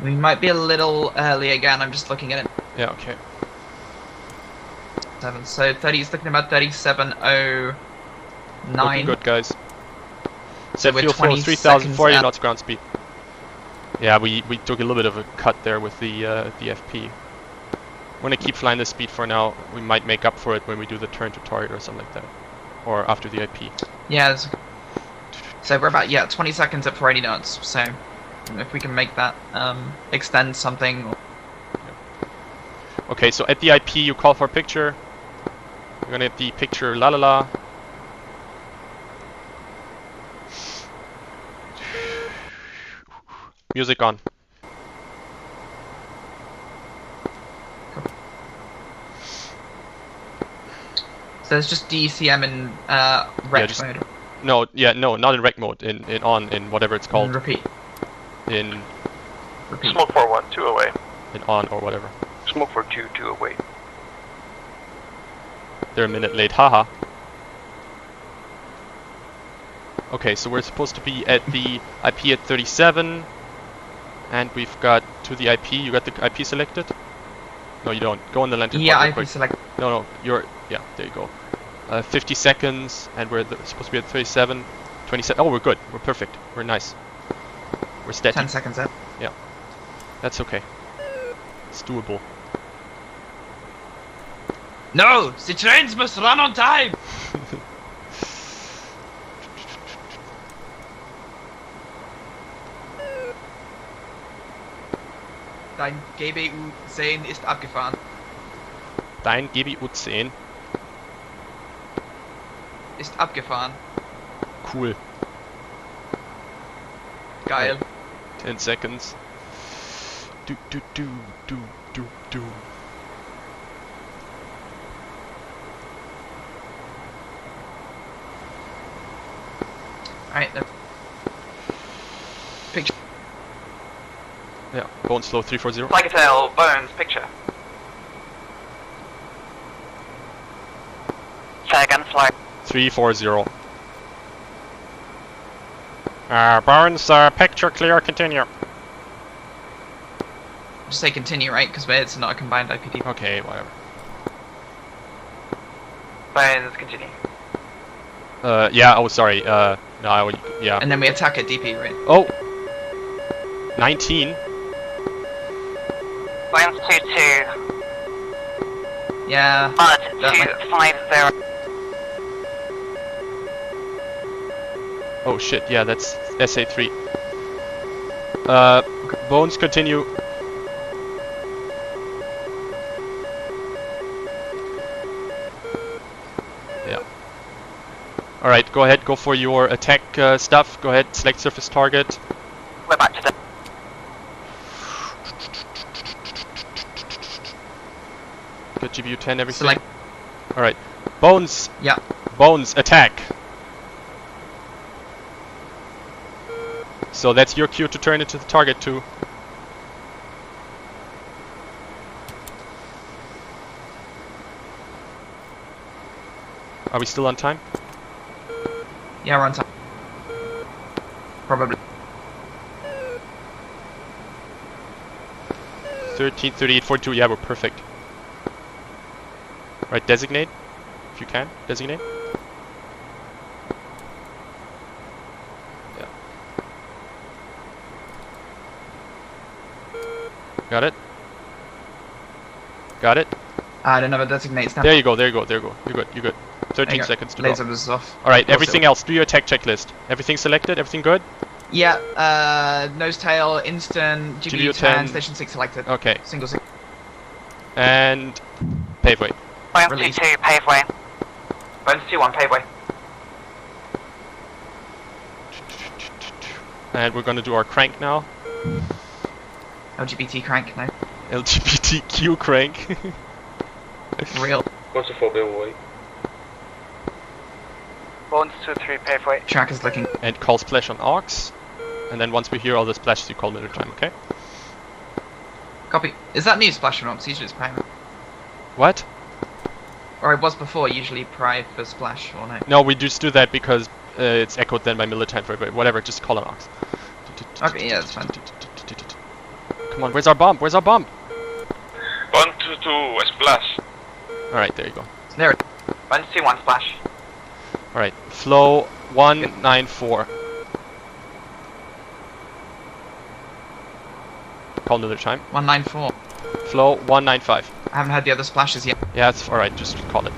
We might be a little early again, I'm just looking at it. Yeah, okay. 7, so 30 is looking about 3709. Looking good, guys. So Set we're fuel flow 20 3040 seconds knots ground speed. Yeah, we took a little bit of a cut there with the FP. We're gonna keep flying this speed for now. We might make up for it when we do the turn to target or something like that. Or after the IP. Yeah, so we're about, 20 seconds at 480 knots, so if we can make that extend something. Okay, so at the IP you call for a picture. We're gonna get the picture la la la. Music on. So it's just DCM in rec mode. No, not in rec mode. In on, in whatever it's called. Repeat. In Repeat. Smoke for 1, 2 away. in on or whatever. Smoke for 2, 2 away. They're a minute late, haha. Okay, so we're supposed to be at the IP at 37. And we've got to the IP. You got the IP selected? No, you don't. Go on the lantern. Yeah, real IP quick. select. No, you're... Yeah, there you go. 50 seconds, and we're supposed to be at 37. 27. Oh, we're good. We're perfect. We're nice. We're steady. 10 seconds out. Yeah. That's okay. It's doable. No! The trains must run on time! Dein GBU-10 ist abgefahren. Dein GBU-10 Ist abgefahren. Cool. Geil. 10 seconds. Do. Alright, picture. Yeah, Bones slow 340. Like a tail, Bones, picture. Say again, fly. 340. Bones, picture clear, continue. Just say continue, right? Because it's not a combined IPD. Okay, whatever. Bones, continue. Yeah, oh, sorry. No, yeah. And then we attack at DP, right? Oh! 19. Bones 2-2. Yeah. Mud That 250. Oh shit, yeah, that's SA3. Bones, continue. Yeah. Alright, go ahead, go for your attack stuff. Go ahead, select surface target. We're back to the... Got GBU-10, everything. Select. Alright. Bones! Yeah. Bones, attack! So that's your cue to turn into the target too. Are we still on time? Yeah, we're on time. Probably. 13, 38, 42. Yeah, we're perfect. Right, designate. If you can, designate. Yeah. Got it. Got it. I don't have a designate snap. There you go, there you go, there you go. You're good, you're good. 13 go. seconds to go. Laser was off. Alright, Close everything it. else. Do your tech checklist. Everything selected? Everything good? Yeah, nose tail, instant, GPU 10, 10. station 6 selected. Okay. Single 6. And paveway. Bones Release. 2-2, paveway. Bones 2-1, paveway. And we're gonna do our crank now. LGBT crank, no. LGBTQ crank. Real. What's the 4 away? Bones 2-3, paveway. Track is looking. And call splash on aux. And then once we hear all the splashes, you call middle time, okay? Copy. Is that new splash or not? Usually it's prime. What? Or it was before, usually pri for splash or no? No, we just do that because it's echoed then by middle time for everybody. Whatever, just call an aux. Okay, yeah, that's fine. Come on, where's our bomb? Where's our bomb? 122, splash. Alright, there you go. There it Bones 2-1, splash. Alright, flow 194. Call another time. 194. Flow 195. I haven't had the other splashes yet. Yeah, it's alright, just call it.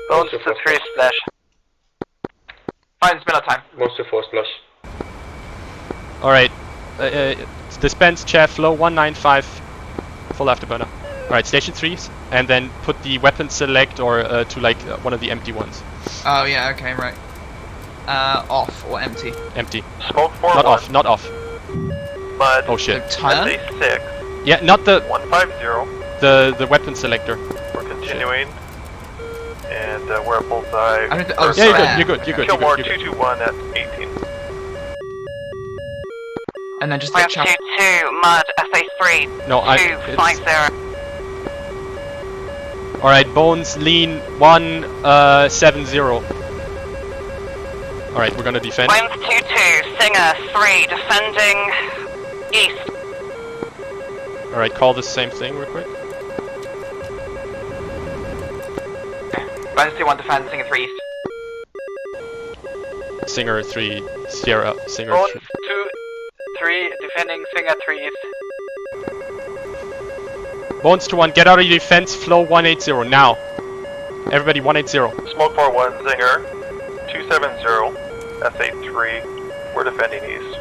Bones 2-3, splash. Bones middle time. Most of 4 splash. Alright, dispense chair flow 195. Full afterburner. Alright, station 3s. And then put the weapon select or to like one of the empty ones. Oh yeah, okay, right. Off or empty. Empty. Smoke 4-1. Not off, not off. Mud. Oh shit. Turn? SA6. Yeah, not the 150. the weapon selector. We're continuing. And we're at bullseye. I don't th- oh, Yeah, sorry. you're good, you're good, you're Kilmore good, you're good. 221 at 18. And then just Bones take chop. 2-2, mud, SA3, No, 250. Alright, bones lean 170. Alright, we're gonna defend. Bones 2-2, Singer 3, defending east. Alright, call the same thing real quick. Bones 2-1, defend, Singer 3 east. Singer 3, Sierra, Singer Bones 3. 2-3, defending Singer 3 east. Bones to 1, get out of your defense, flow 180 now. Everybody 180. Smoke 4-1, Zinger 270, SA3. We're defending east.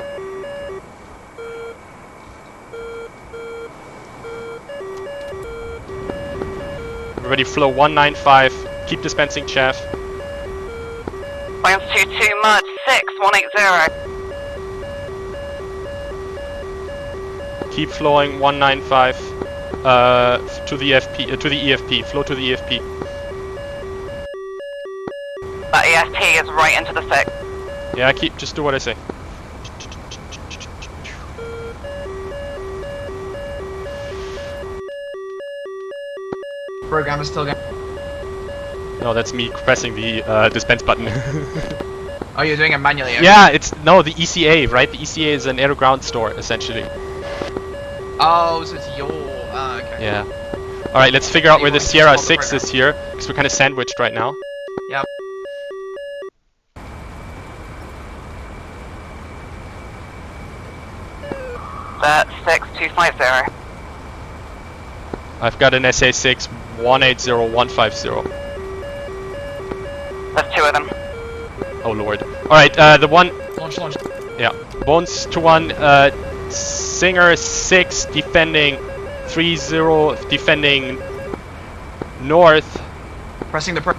Everybody flow 195, keep dispensing chaff. Bones 2-2, mud, 6, 180. Keep flowing 195 to the FP, to the EFP, flow to the EFP. That ESP is right into the 6. Yeah, just do what I say. Program is still going. No, that's me pressing the dispense button. Oh, you're doing it manually. Okay. Yeah, it's, no, the ECA, right? The ECA is an air ground store, essentially. Oh, so it's your. Okay. Yeah. Alright, let's figure out You where the want to Sierra solve the 6 is program? here, because we're kind of sandwiched right now. Yep. That 6250. I've got an SA6 180 150. There's 2 of them. Oh lord. Alright, the one, Launch. yeah. Bones to 1, Singer 6 defending 30, defending north. Pressing the pro.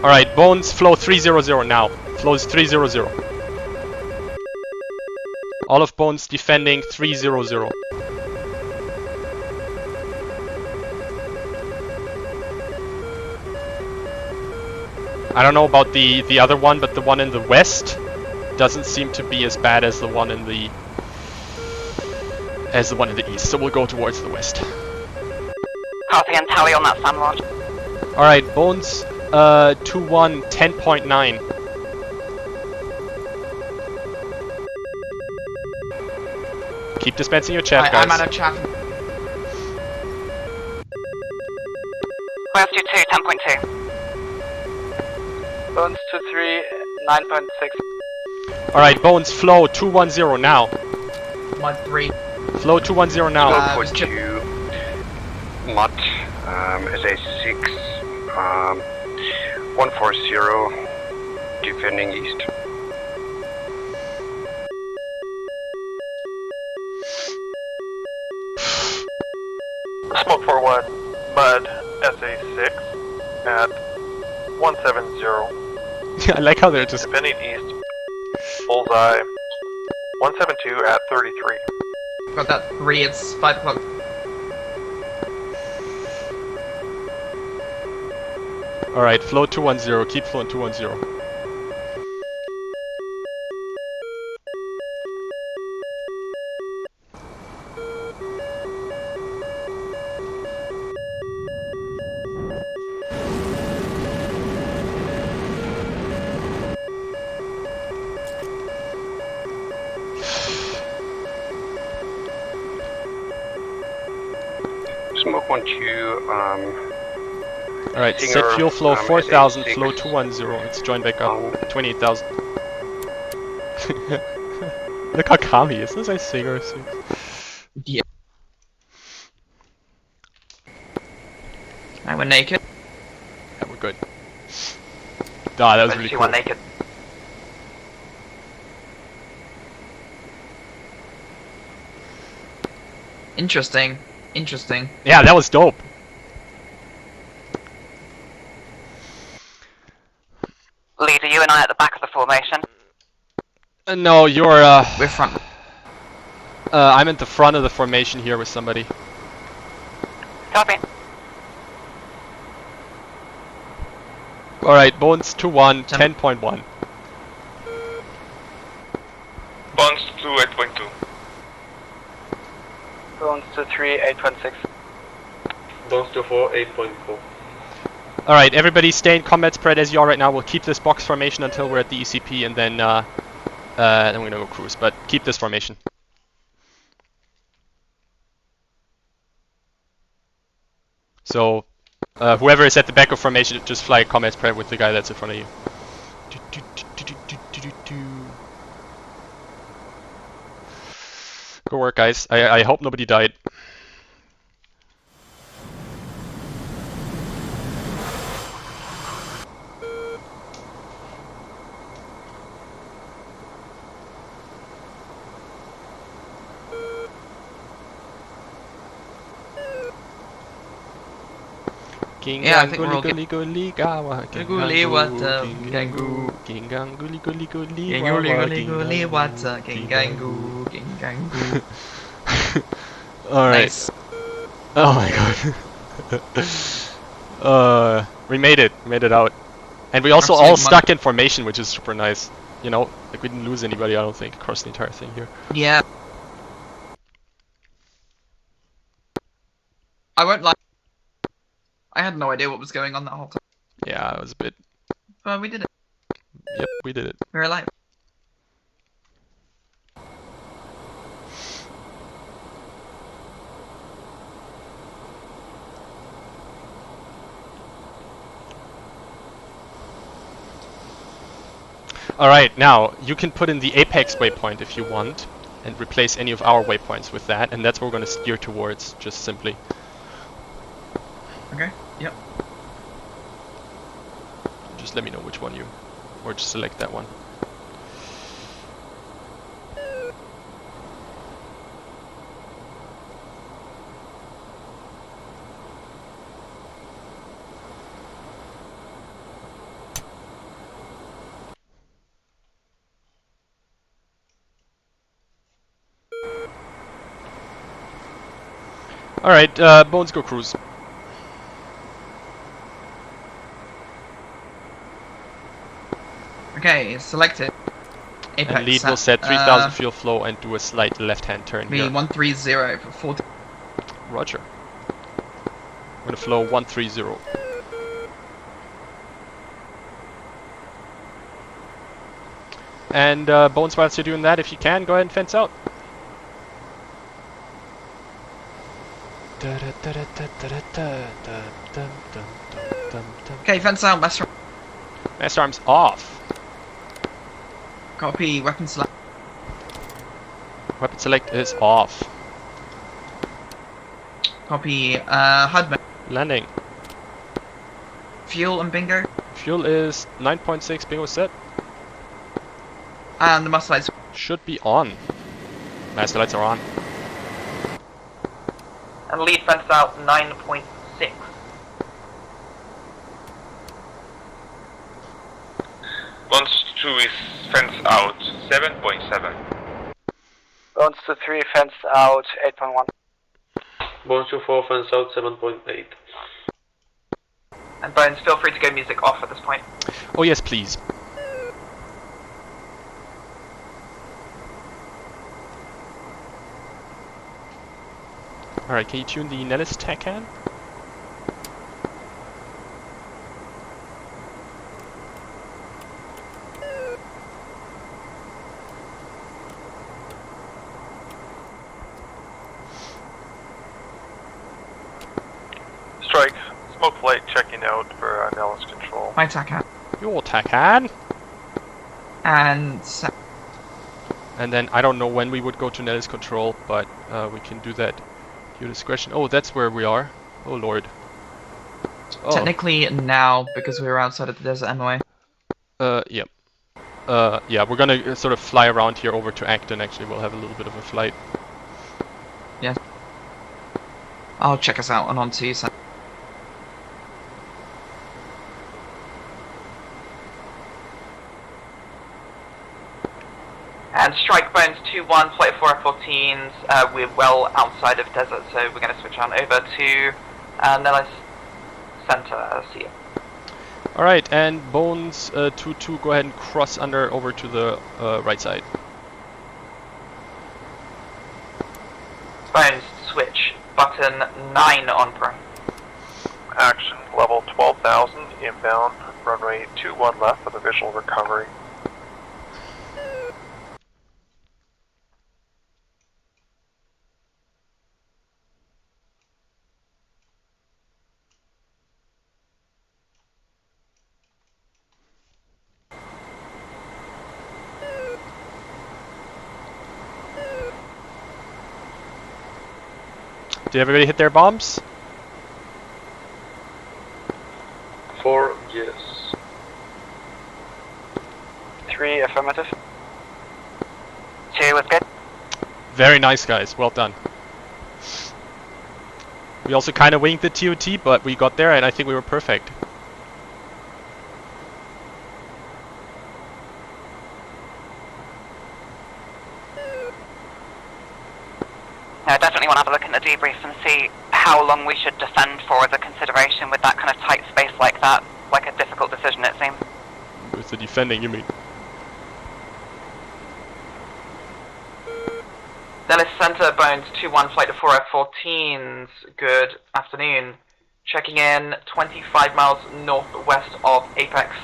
Alright, Bones flow 300 now. Flows 300. All of Bones defending 300. I don't know about the other one, but the one in the west doesn't seem to be as bad as the one in the east. So we'll go towards the west. Copy and tally on that SAM launch. Alright, Bones 2-1 10.9. Keep dispensing your chat, I'm guys. out of chat. Wales 22, 10.2. Bones 23, 9.6. Alright, Bones, flow 210 now. Mod 3. Flow 210 now. It was chip. Mud, SA6, 140, defending east. Smoke 41, Mud, SA6 at 170. I like how they're just... Defending east. Bullseye. 172 at 33. Got that 3, it's 5 o'clock. Alright, flow 210, keep flowing 210. Smoke 12, Alright, Singer, set fuel flow 4,000, SA6, flow 210. Let's join back up. 28,000. Look how calm he is. This is Singer. Yeah. Alright, we're naked. Yeah, we're good. Ah, that was really 22 cool. are naked. Interesting. Interesting. Yeah, that was dope. Leader, you and I at the back of the formation. No, you're We're front. I'm at the front of the formation here with somebody. Copy. Alright, Bones 2-1, 10.1. Bones 2, 8.2. Bones 23, 8.6. Bones 24, 8.4. Alright, everybody stay in combat spread as you are right now. We'll keep this box formation until we're at the ECP and then we're gonna go cruise, but keep this formation. So, whoever is at the back of formation, just fly combat spread with the guy that's in front of you. Good work, guys. I hope nobody died. Yeah, I think we're all good. Gully gawa, Gully wata, gingangu, gingang gully gully gully Ginguli wawa, guli guli wata, gingangu, gingangu. Alright. Nice. Oh my god. We made it out. And we also all stuck in formation, which is super nice. You know, like we didn't lose anybody, I don't think, across the entire thing here. Yeah. I won't lie. I had no idea what was going on that whole time. Yeah, it was a bit... But we did it. Yep, we did it. We're alive. Alright, now, you can put in the apex waypoint if you want, and replace any of our waypoints with that, and that's what we're going to steer towards, just simply. Okay, yep. Just let me know which one you... or just select that one. Alright, Bones, go cruise. Okay, select it. Apex. And lead will set 3000 fuel flow and do a slight left-hand turn here. 130 for 40. Roger. We're gonna flow 130. And Bones, whilst you're doing that, if you can, go ahead and fence out. Okay, fence out, master. Master arms off. Copy, weapon select. Weapon select is off. Copy, HUD. Landing. Fuel and bingo. Fuel is 9.6, bingo set. And the master lights. Should be on. Master lights are on. And lead fence out 9.6. Bones 2 is fence out 7.7. Bones to 3, fence out 8.1. Bones to 4, fence out 7.8. And Bones, feel free to go music off at this point. Oh yes, please. Alright, can you tune the Nellis TACAN? Strike, smoke flight checking out for Nellis control. My TACAN. Your TACAN! And And then I don't know when we would go to Nellis control, but we can do that. Your discretion. Oh, that's where we are. Oh lord. Oh. technically now, because we were outside of the desert MOA. Yep. Yeah, we're gonna sort of fly around here over to Acton. Actually, we'll have a little bit of a flight. Yes. I'll check us out and on to you, Sam. And Strike Bones 2-1, flight 4 F-14s, we're well outside of desert, so we're going to switch on over to Nellis Center. See you. Alright, and Bones 2-2, go ahead and cross under over to the right side. Bones, switch. Button 9 on prone. Action level 12,000 inbound, runway 21 left with a visual recovery. Did everybody hit their bombs? 4, yes. 3, affirmative. 2 was good. Very nice, guys. Well done. We also kind of winged the TOT, but we got there, and I think we were perfect. I definitely want to have a look at the debrief and see how long we should defend for as a consideration with that kind of tight space like that. Like a difficult decision, it seems. With the defending, you mean? Nellis Center, Bones 2-1, flight to 4 F-14s. Good afternoon. Checking in 25 miles northwest of Apex.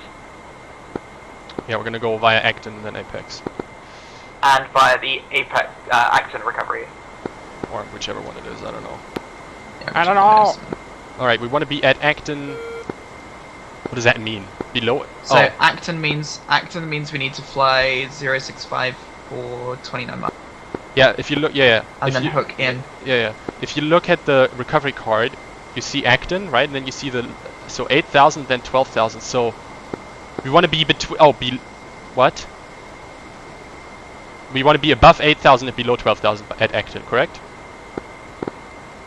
Yeah, we're gonna go via Acton and then Apex. And via the Apex Acton recovery. Or whichever one it is, I don't know. Yeah, I don't know! Alright, we want to be at Acton. What does that mean? Below it? So oh. Acton means we need to fly 065 for 29 miles. Yeah, if you look, yeah. And if then you, hook in. Yeah. If you look at the recovery card, you see Acton, right? And then you see the, so 8,000, then 12,000. So we want to be between, what? We want to be above 8,000 and below 12,000 at Acton, correct?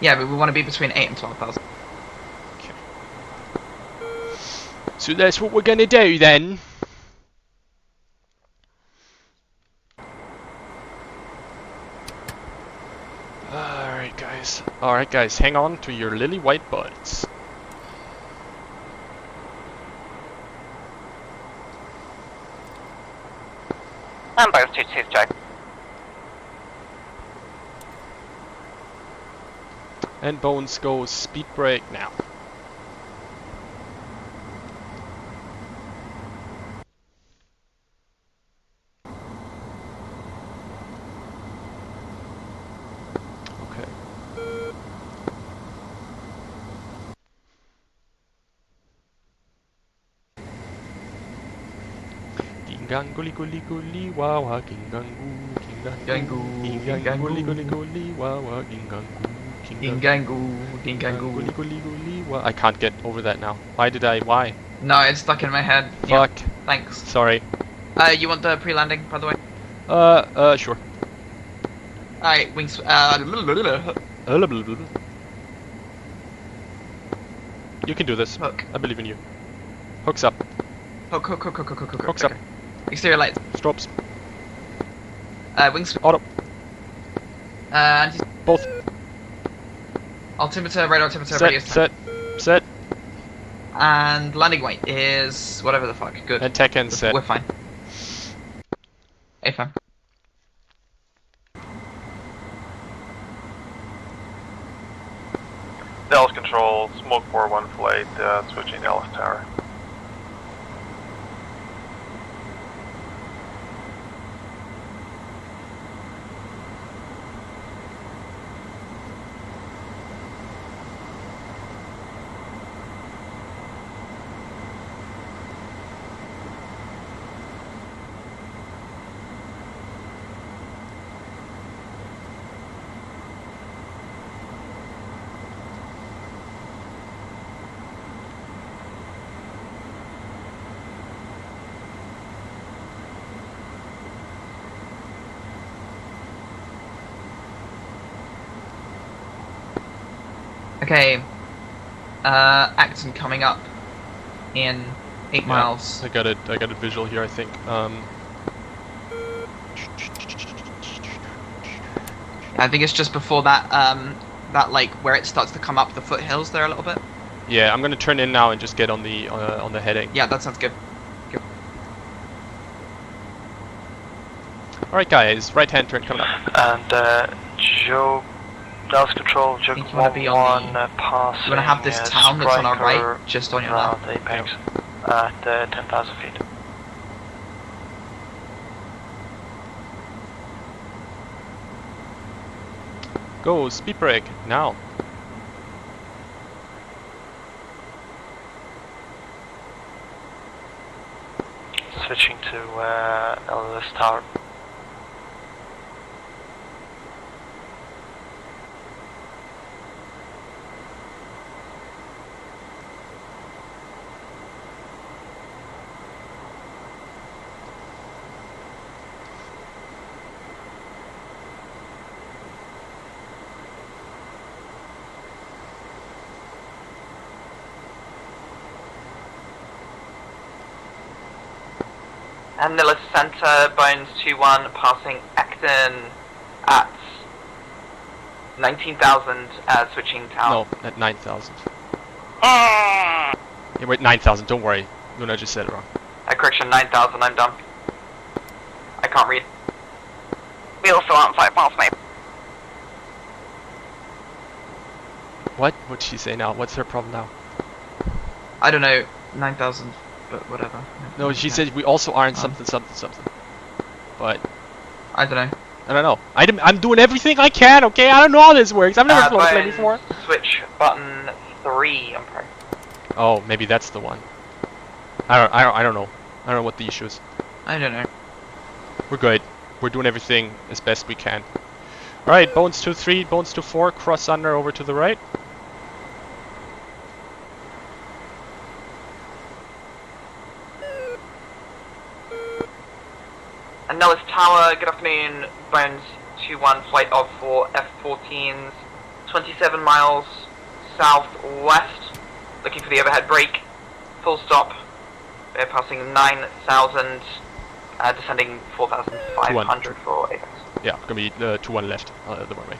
Yeah, but we want to be between 8 and 12,000. Okay. So that's what we're gonna do then. Alright guys, hang on to your lily white butts. And both 2-2, Joe. And Bones goes speed brake now. Gingang guli guli guli wawa gingangu gingangu guli guli guli wawa gingangu guli guli guli wa. I can't get over that now. Why? No, it's stuck in my head. Fuck. Yeah, thanks. Sorry. You want the pre-landing, by the way? Sure. Alright, wings. You can do this. Hook. I believe in you. Hooks up. Hook. Hooks up. Exterior lights. Strobes. Wings. Auto. Both. Altimeter, radar altimeter, radius. Set. And landing weight is whatever the fuck. Good. And tech end set. We're fine. AFM. Dallas Control, Smoke 4-1 flight, switching Dallas Tower. Okay. Acton coming up in 8 miles. I got a visual here, I think. I think it's just before that, that like where it starts to come up the foothills there a little bit. Yeah, I'm gonna turn in now and just get on the heading. Yeah, that sounds good. Alright guys, right hand turn coming up. And Joe, Dallas Control, Joe 1-1 passing. You wanna have this town that's on our Striker right, just on your around left. Apex at 10,000 feet. Go, speed brake, now. Switching to LLS Tower. And Nillis Center, Bones 2-1, passing Acton at 19,000, switching tower. No, at 9,000. Yeah, wait, 9,000, don't worry. Luna just said it wrong. Correction, 9,000, I'm done. I can't read. We also aren't 5 miles, mate. What? What'd she say now? What's her problem now? I don't know, 9,000, but whatever. No, she said we also aren't something. But I don't know. I don't know. I'm doing everything I can, okay? I don't know how this works. I've never flown a plane before. Switch button 3, I'm sorry. Oh, maybe that's the one. I don't know. I don't know what the issue is. I don't know. We're good. We're doing everything as best we can. Alright, Bones 2-3, Bones 2-4, cross under over to the right. And Nellis Tower, good afternoon, Bones 2-1, flight of 4 F-14s, 27 miles southwest, looking for the overhead brake, full stop, we're passing 9,000, descending 4,500 for Apex. Yeah, gonna be 2-1 left, the runway.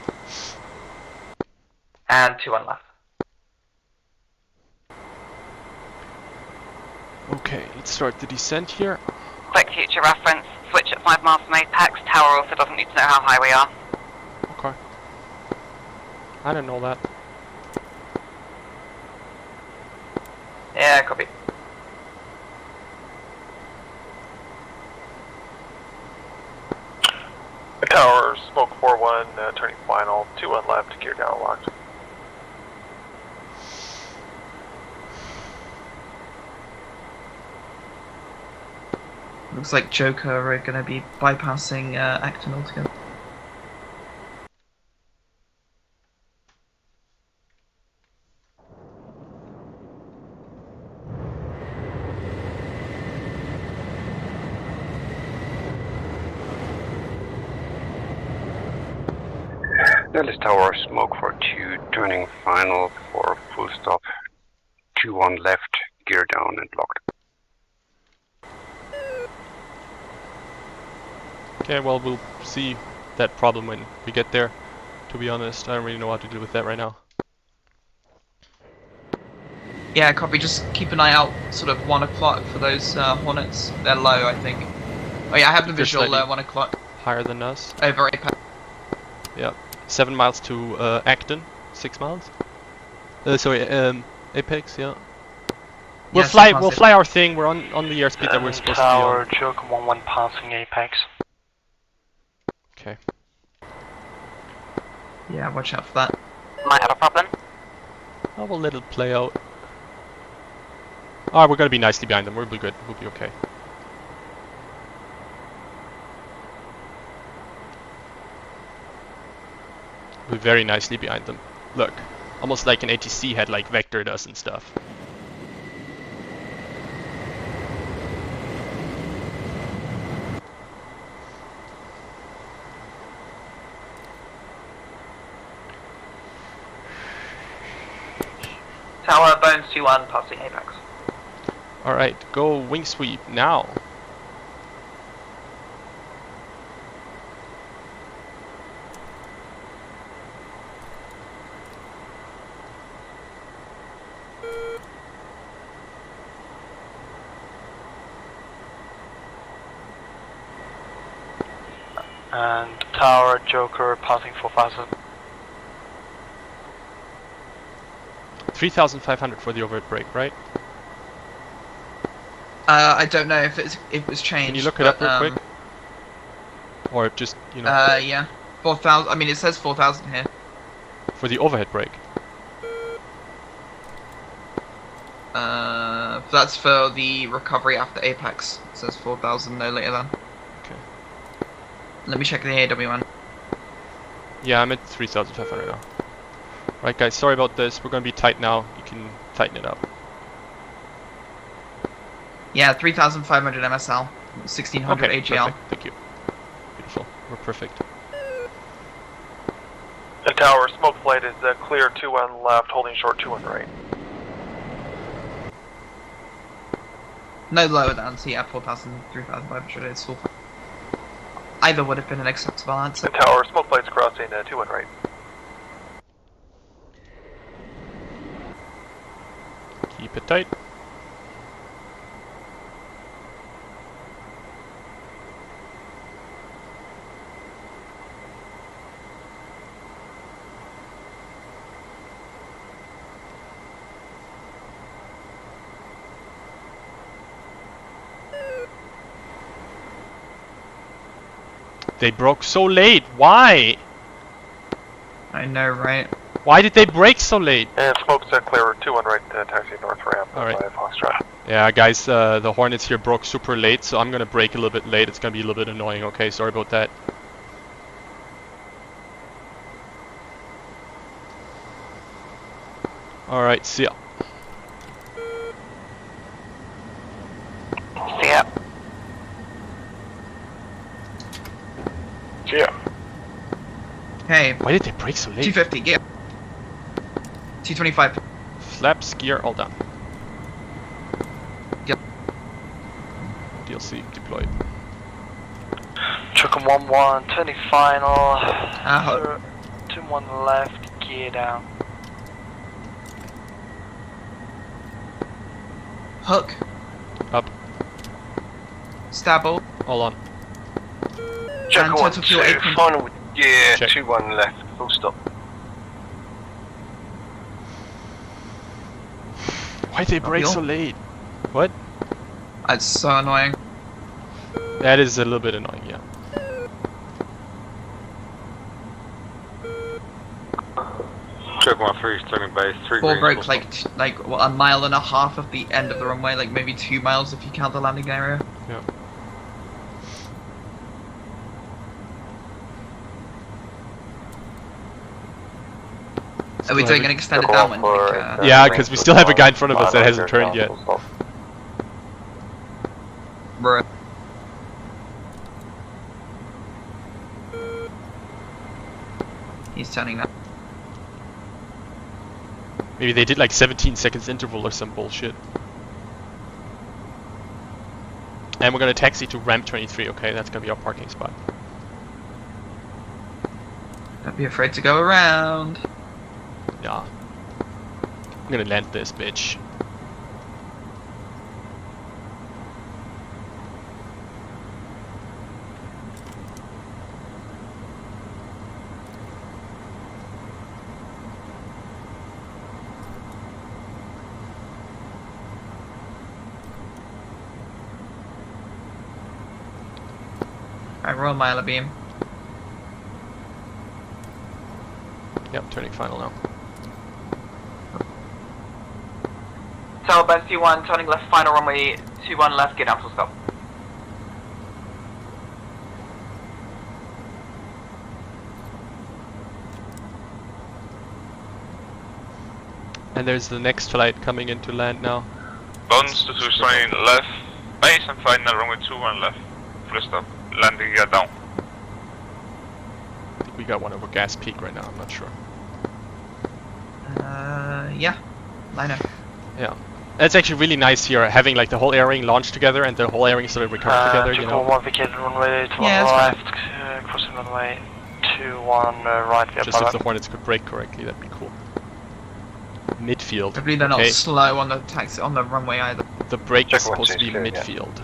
And 2-1 left. Okay, let's start the descent here. Quick future reference, switch at 5 miles from Apex. Tower also doesn't need to know how high we are. Okay. I didn't know that. Yeah, copy. The tower, Smoke 4-1, turning final, 2-1 left, gear down locked. Looks like Joker are going to be bypassing Acton altogether. Dallas Tower, smoke for 2, turning final for full stop. 2-1 left, gear down and locked. Okay, well, we'll see that problem when we get there. To be honest, I don't really know how to deal with that right now. Yeah, copy. Just keep an eye out, sort of 1 o'clock for those Hornets. They're low, I think. Oh yeah, I have the They're visual slightly 1 o'clock. Higher than us. Over Apex. Yeah. 7 miles to Acton. 6 miles. Sorry, Apex. Yeah. We'll Yeah, fly our thing. We're on the airspeed that we're supposed Tower, to be Joker 1-1 passing Apex. on. Okay. Yeah, watch out for that. Might have a problem. Oh, we'll let it play out. Alright, we're gonna be nicely behind them. We'll be good. We'll be okay. We're very nicely behind them. Look, almost like an ATC had like vectored us and stuff. Tower, Bones 2-1, passing Apex. Alright, go wing sweep now. And Tower, Joker passing 4,000. 3,500 for the overhead brake, right? I don't know if it was changed. Can you look it up real quick? Or just, you know... yeah. 4,000, I mean it says 4,000 here. For the overhead brake. That's for the recovery after Apex. It says 4,000 no later than. Okay. Let me check the AW1. Yeah, I'm at 3,500 now. Right guys, sorry about this. We're gonna be tight now. You can tighten it up. Yeah, 3,500 MSL, 1,600 Okay, AGL. perfect. Thank you. Beautiful. We're perfect. The Tower, smoke flight is clear 2-1 left, holding short 2-1 right. No lower than, so yeah, 4,000, 3,500 is full. Either would have been an acceptable answer. The Tower, smoke flight's crossing 2-1 right. Keep it tight. They broke so late. Why? I know, right? Why did they break so late? And smoke's clear 2-1 right, taxi north ramp. Alright. 5 Foxtrot. Yeah, guys, the Hornets here broke super late, so I'm gonna break a little bit late. It's gonna be a little bit annoying, okay? Sorry about that. Alright, see ya. See ya. See ya. Hey, Why did they break so late? 250, yeah. 225. Flaps, gear, all done. Yep. DLC deployed. Joker 1-1, turning final. 2-1 left, gear down. Hook. Up. Stabble. All on. Joker And 1, total fuel 2, 8. final, yeah, Check. 2-1 left, full stop. Why did they break Fuel? so late? What? That's so annoying. That is a little bit annoying, yeah. Check 1-3, turning base, 3 Four greens, broke full like what, a mile and a half of the end of the runway, like maybe 2 miles if you count the landing area. Yeah. Are we doing an extended downwind? Like, yeah, because we still have a guy in front of us that hasn't turned yet. Bruh. He's turning now. Maybe they did like 17 seconds interval or some bullshit. And we're gonna taxi to ramp 23, okay? That's gonna be our parking spot. Don't be afraid to go around. Yeah. I'm gonna land this bitch. Alright, roll Mila beam. Yep, turning final now. Tower Bones 2-1, turning left final runway 21 left, get down full stop. And there's the next flight coming into land now. Bones to turning left, base and final runway 21 left. Full stop, landing gear down. I think we got one over Gas Peak right now, I'm not sure. Yeah. Liner. Yeah. That's actually really nice here, having like the whole airing launched together and the whole airing sort of recovered together, you know. 1 vacated runway 21 left, crossing runway 21 right via Just if the Hornets could brake correctly, that'd be cool. Midfield. Hopefully they're not slow on the taxi on the runway either. The brake is supposed to be midfield.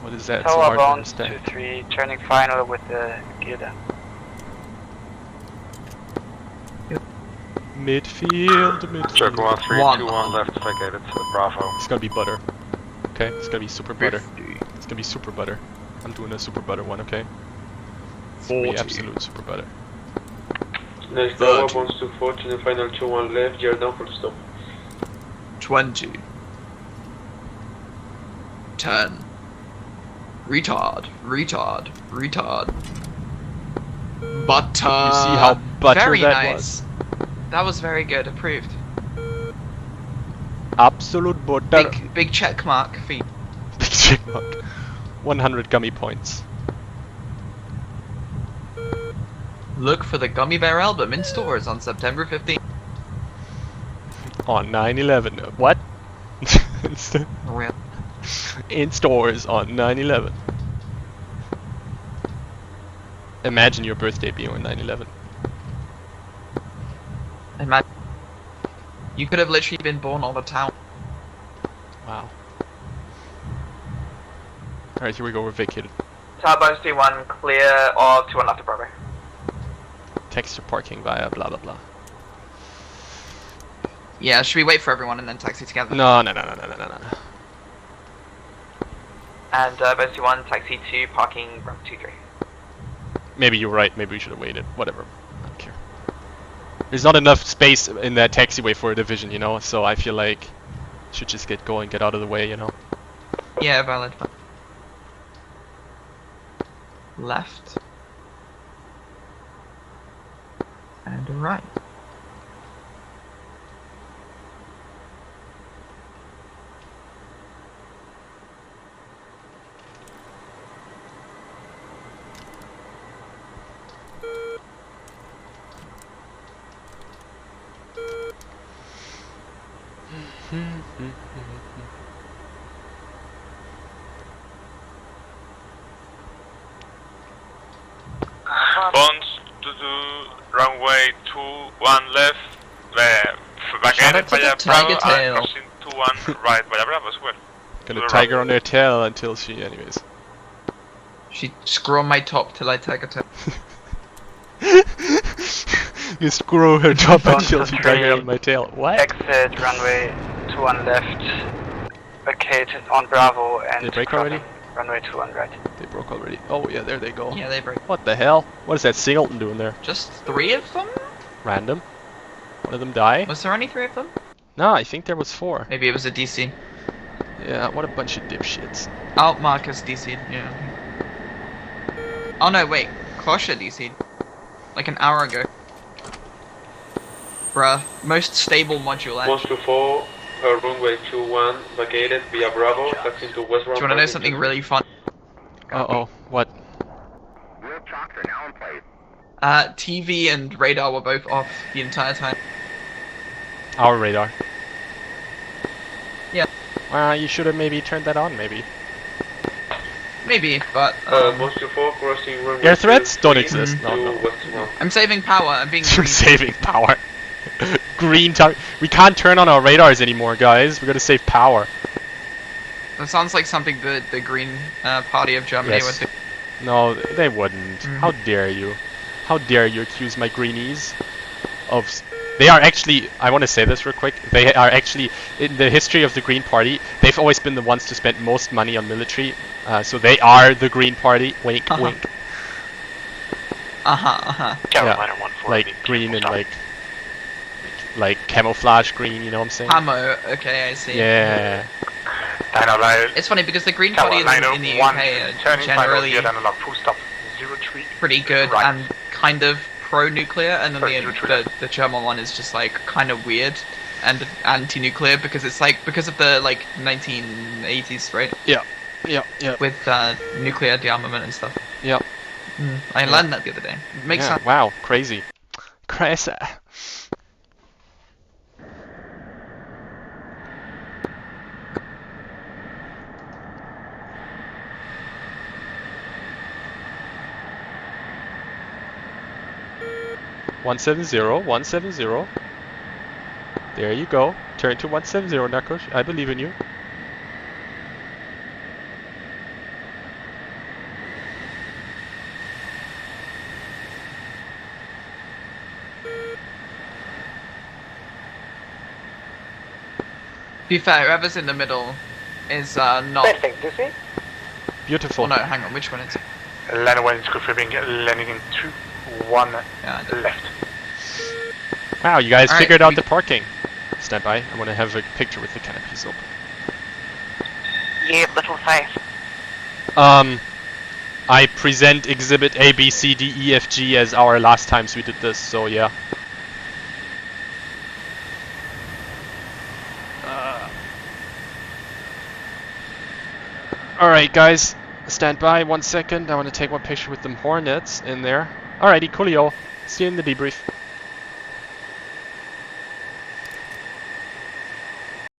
What is that? It's so Tower hard to Bones understand. 2-3, turning final with the gear down. Midfield, midfield. Circle 1321 left, vacated, Bravo. It's gonna be butter. Okay, it's gonna be super butter. It's gonna be super butter. I'm doing a super butter one, okay? 40 absolute super butter. Next Tower Bones to 14 and final 2-1 left, gear down for the stop. 20. 10. Retard. Butter. You see how butter very that nice. was? That was very good. Approved. Absolute butter. Big check mark for you. Big check mark. 100 gummy points. Look for the Gummy Bear album in stores on September 15th. On 9/11. What? Real. In stores on 9/11. Imagine your birthday being on 9/11. Imagine. You could have literally been born on the town. Wow. Alright, here we go, we're vacated. Tower Bones 2-1, clear of 2-1 left to Bravo. Texture parking via blah blah blah. Yeah, should we wait for everyone and then taxi together? No. And Bones 2-1, taxi to parking ramp 23. Maybe you're right, maybe we should have waited. Whatever. I don't care. There's not enough space in that taxiway for a division, you know, so I feel like should just get going, get out of the way, you know. Yeah, valid. Left. And right. Bones to runway 21 left, vacated via Bravo and crossing 21 right via Bravo as well. Gonna tiger on their tail until she, anyways. She screw on my top till I tag her tail. You screw her top until she tiger on my tail. What? Exit runway 21 left, vacated on Bravo and They break already? runway 21 right. They broke already. Oh yeah, there they go. Yeah, they break. What the hell? What is that Singleton doing there? Just 3 of them? Random. One of them die? Was there only 3 of them? No, I think there was 4. Maybe it was a DC. Yeah, what a bunch of dipshits. Alt Marcus DC'd, yeah. Oh no, wait. Kosha DC'd. Like an hour ago. Bruh, most stable module. 124, runway 21, vacated via Bravo, taxiing to West Do Ramp. you want to know something really fun? Uh-oh, what? Wheel chocks are now in place. TV and radar were both off the entire time. Our radar. Yeah. Well, you should have maybe turned that on, maybe. Maybe, but 124, crossing runway air threats don't 23 exist. to No, no. West Ramp. I'm saving power. I'm being You're saving power. Green tar- We can't turn on our radars anymore, guys. We gotta save power. That sounds like something the Green Party of Germany Yes. would do. No, they wouldn't. How dare you? How dare you accuse my greenies of... They are actually, I want to say this real quick, they are actually, in the history of the Green Party, they've always been the ones to spend most money on military, so they are the Green Party, wink wink. Carolina Yeah, 140. like green and like camouflage green, you know what I'm saying? Camo, okay, I see. Yeah. It's funny because the Green Party in the UK are generally pretty good and kind of pro-nuclear, and then the German one is just like kind of weird and anti-nuclear because it's like because of the like 1980s, right? Yeah. With nuclear dearmament and stuff. Yeah. I learned that the other day. It makes sense. Wow, crazy. Crazy. (170) 170. There you go. Turn to 170, Nakosh. I believe in you. To be fair, whoever's in the middle is not. Perfect, you see? Beautiful. Oh no, hang on, which one is it? Land 1 is confirming landing in 2-1 left. Wow, you guys All right, figured out the parking. Stand by. I want to have a picture with the canopies open. You little face. I present exhibit A, B, C, D, E, F, G as our last times we did this, so yeah. Alright guys, stand by 1 second. I want to take one picture with them Hornets in there. Alrighty, coolio. See you in the debrief.